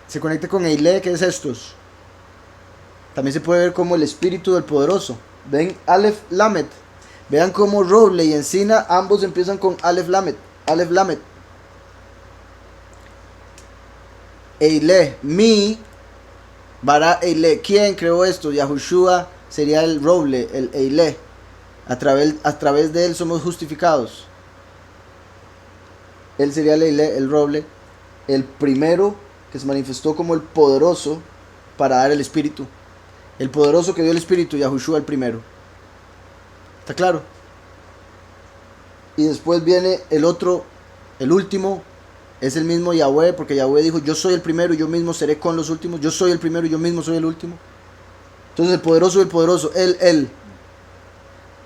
se conecta con Eilé, que es estos. También se puede ver como el espíritu del poderoso. Ven Aleph Lamet. Vean como roble y encina ambos empiezan con Aleph Lamet. Aleph Lamet. Eilé, Mi, Bara Eilé. ¿Quién creó esto? Yahushua sería el roble, el Eilé. A través de él somos justificados. Él sería el Eilé, el roble, el primero que se manifestó como el poderoso para dar el espíritu. El poderoso que dio el espíritu, Yahushua el primero. ¿Está claro? Y después viene el otro, el último, es el mismo Yahweh, porque Yahweh dijo, yo soy el primero y yo mismo seré con los últimos, yo soy el primero y yo mismo soy el último. Entonces el poderoso, él.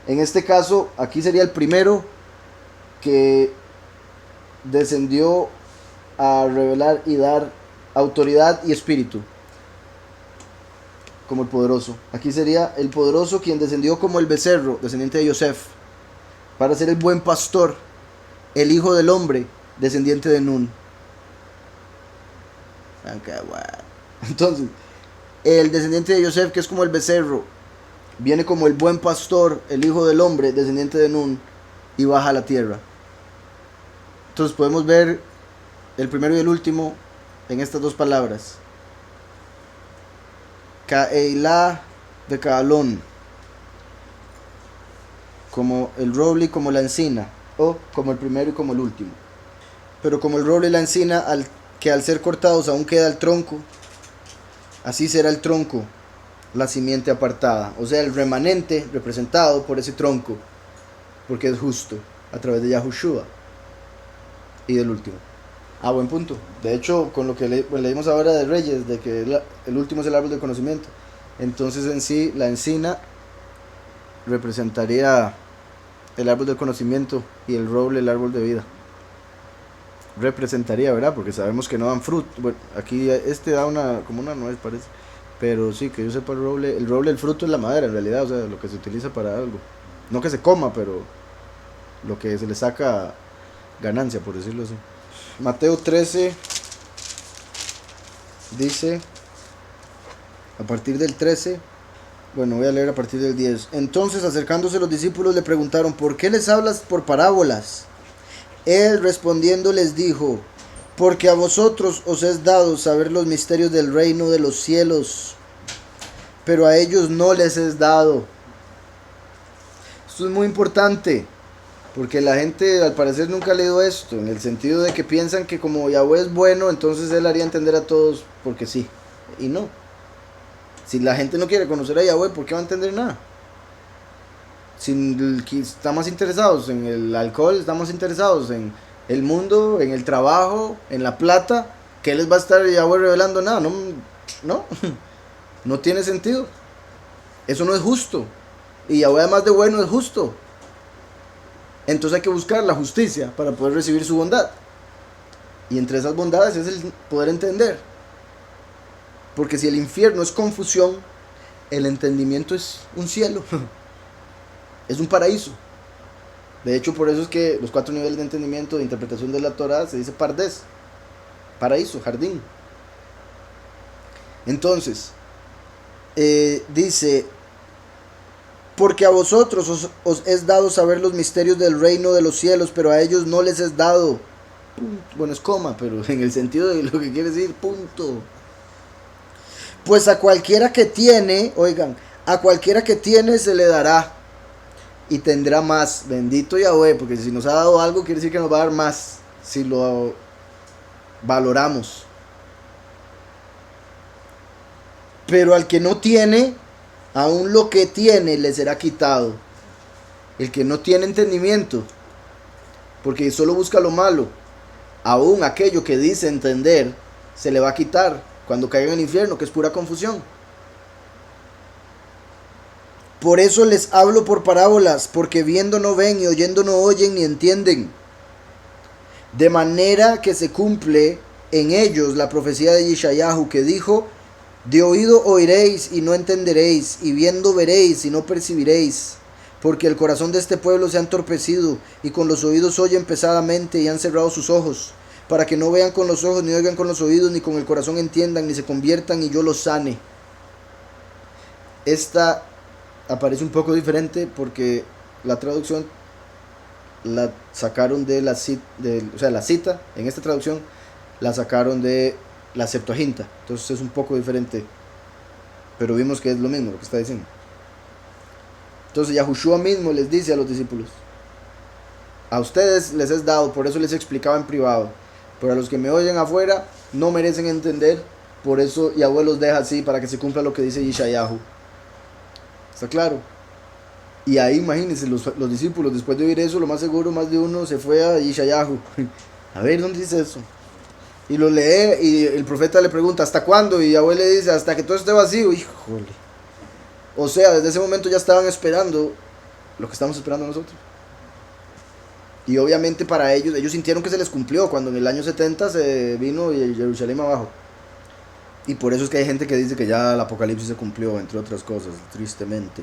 En este caso, aquí sería el primero que descendió a revelar y dar autoridad y espíritu, como el poderoso. Aquí sería el poderoso quien descendió como el becerro, descendiente de Yosef, para ser el buen pastor, el hijo del hombre, descendiente de Nun. Entonces, el descendiente de Yosef, que es como el becerro, viene como el buen pastor, el hijo del hombre, descendiente de Nun, y baja a la tierra. Entonces podemos ver el primero y el último en estas dos palabras. Ka'eilá de Kaalón, como el roble y como la encina, o como el primero y como el último. Pero como el roble y la encina, que al ser cortados aún queda el tronco, así será el tronco, la simiente apartada, o sea, el remanente representado por ese tronco, porque es justo, a través de Yahushua. Y del último. Buen punto. De hecho, con lo que leímos ahora de Reyes, de que el último es el árbol del conocimiento, entonces en sí la encina representaría el árbol del conocimiento y el roble el árbol de vida. Representaría, ¿verdad? Porque sabemos que no dan fruto. Bueno, aquí da como una nuez parece. Pero sí, que yo sepa el fruto es la madera en realidad, o sea, lo que se utiliza para algo. No que se coma, pero lo que se le saca ganancia, por decirlo así. Mateo 13 dice, a partir del 13, bueno, voy a leer a partir del 10. Entonces, acercándose los discípulos le preguntaron, ¿por qué les hablas por parábolas? Él respondiendo les dijo, porque a vosotros os es dado saber los misterios del reino de los cielos, pero a ellos no les es dado. Esto es muy importante, porque la gente al parecer nunca ha leído esto, en el sentido de que piensan que como Yahweh es bueno, entonces él haría entender a todos porque sí, y no. Si la gente no quiere conocer a Yahweh, ¿por qué va a entender nada? Si estamos interesados en el alcohol, estamos interesados en el mundo, en el trabajo, en la plata, ¿qué les va a estar Yahweh revelando? Nada, no tiene sentido. Eso no es justo. Y Yahweh además de bueno es justo. Entonces hay que buscar la justicia para poder recibir su bondad. Y entre esas bondades es el poder entender. Porque si el infierno es confusión, el entendimiento es un cielo. Es un paraíso. De hecho, por eso es que los 4 niveles de entendimiento de interpretación de la Torah se dice Pardes, paraíso, jardín. Entonces, dice, porque a vosotros os es dado saber los misterios del reino de los cielos, pero a ellos no les es dado. Bueno, es coma, pero en el sentido de lo que quiere decir, punto. Pues a cualquiera que tiene, oigan, a cualquiera que tiene se le dará y tendrá más. Bendito Yahweh, porque si nos ha dado algo quiere decir que nos va a dar más si lo valoramos. Pero al que no tiene, aún lo que tiene le será quitado. El que no tiene entendimiento, porque solo busca lo malo, aún aquello que dice entender se le va a quitar cuando caiga en el infierno, que es pura confusión. Por eso les hablo por parábolas, porque viendo no ven y oyendo no oyen ni entienden. De manera que se cumple en ellos la profecía de Yeshayahu, que dijo, de oído oiréis y no entenderéis, y viendo veréis y no percibiréis, porque el corazón de este pueblo se ha entorpecido, y con los oídos oyen pesadamente y han cerrado sus ojos, para que no vean con los ojos, ni oigan con los oídos, ni con el corazón entiendan, ni se conviertan y yo los sane. Esta aparece un poco diferente porque la traducción la sacaron de la cita, en esta traducción la sacaron de la Septuaginta, entonces es un poco diferente, pero vimos que es lo mismo lo que está diciendo. Entonces Yahushua mismo les dice a los discípulos, a ustedes les es dado, por eso les explicaba en privado, pero a los que me oyen afuera no merecen entender, por eso Yahweh los deja así, para que se cumpla lo que dice Yeshayahu. ¿Está claro? Y ahí, imagínense, los discípulos, después de oír eso, lo más seguro, más de uno se fue a Yeshayahu. A ver, ¿dónde dice eso? Y lo lee y el profeta le pregunta, ¿hasta cuándo? Y Yahweh le dice, hasta que todo esté vacío. Híjole. O sea, desde ese momento ya estaban esperando lo que estamos esperando nosotros. Y obviamente para ellos sintieron que se les cumplió cuando en el año 70 se vino y Jerusalén abajo. Y por eso es que hay gente que dice que ya el apocalipsis se cumplió, entre otras cosas, tristemente.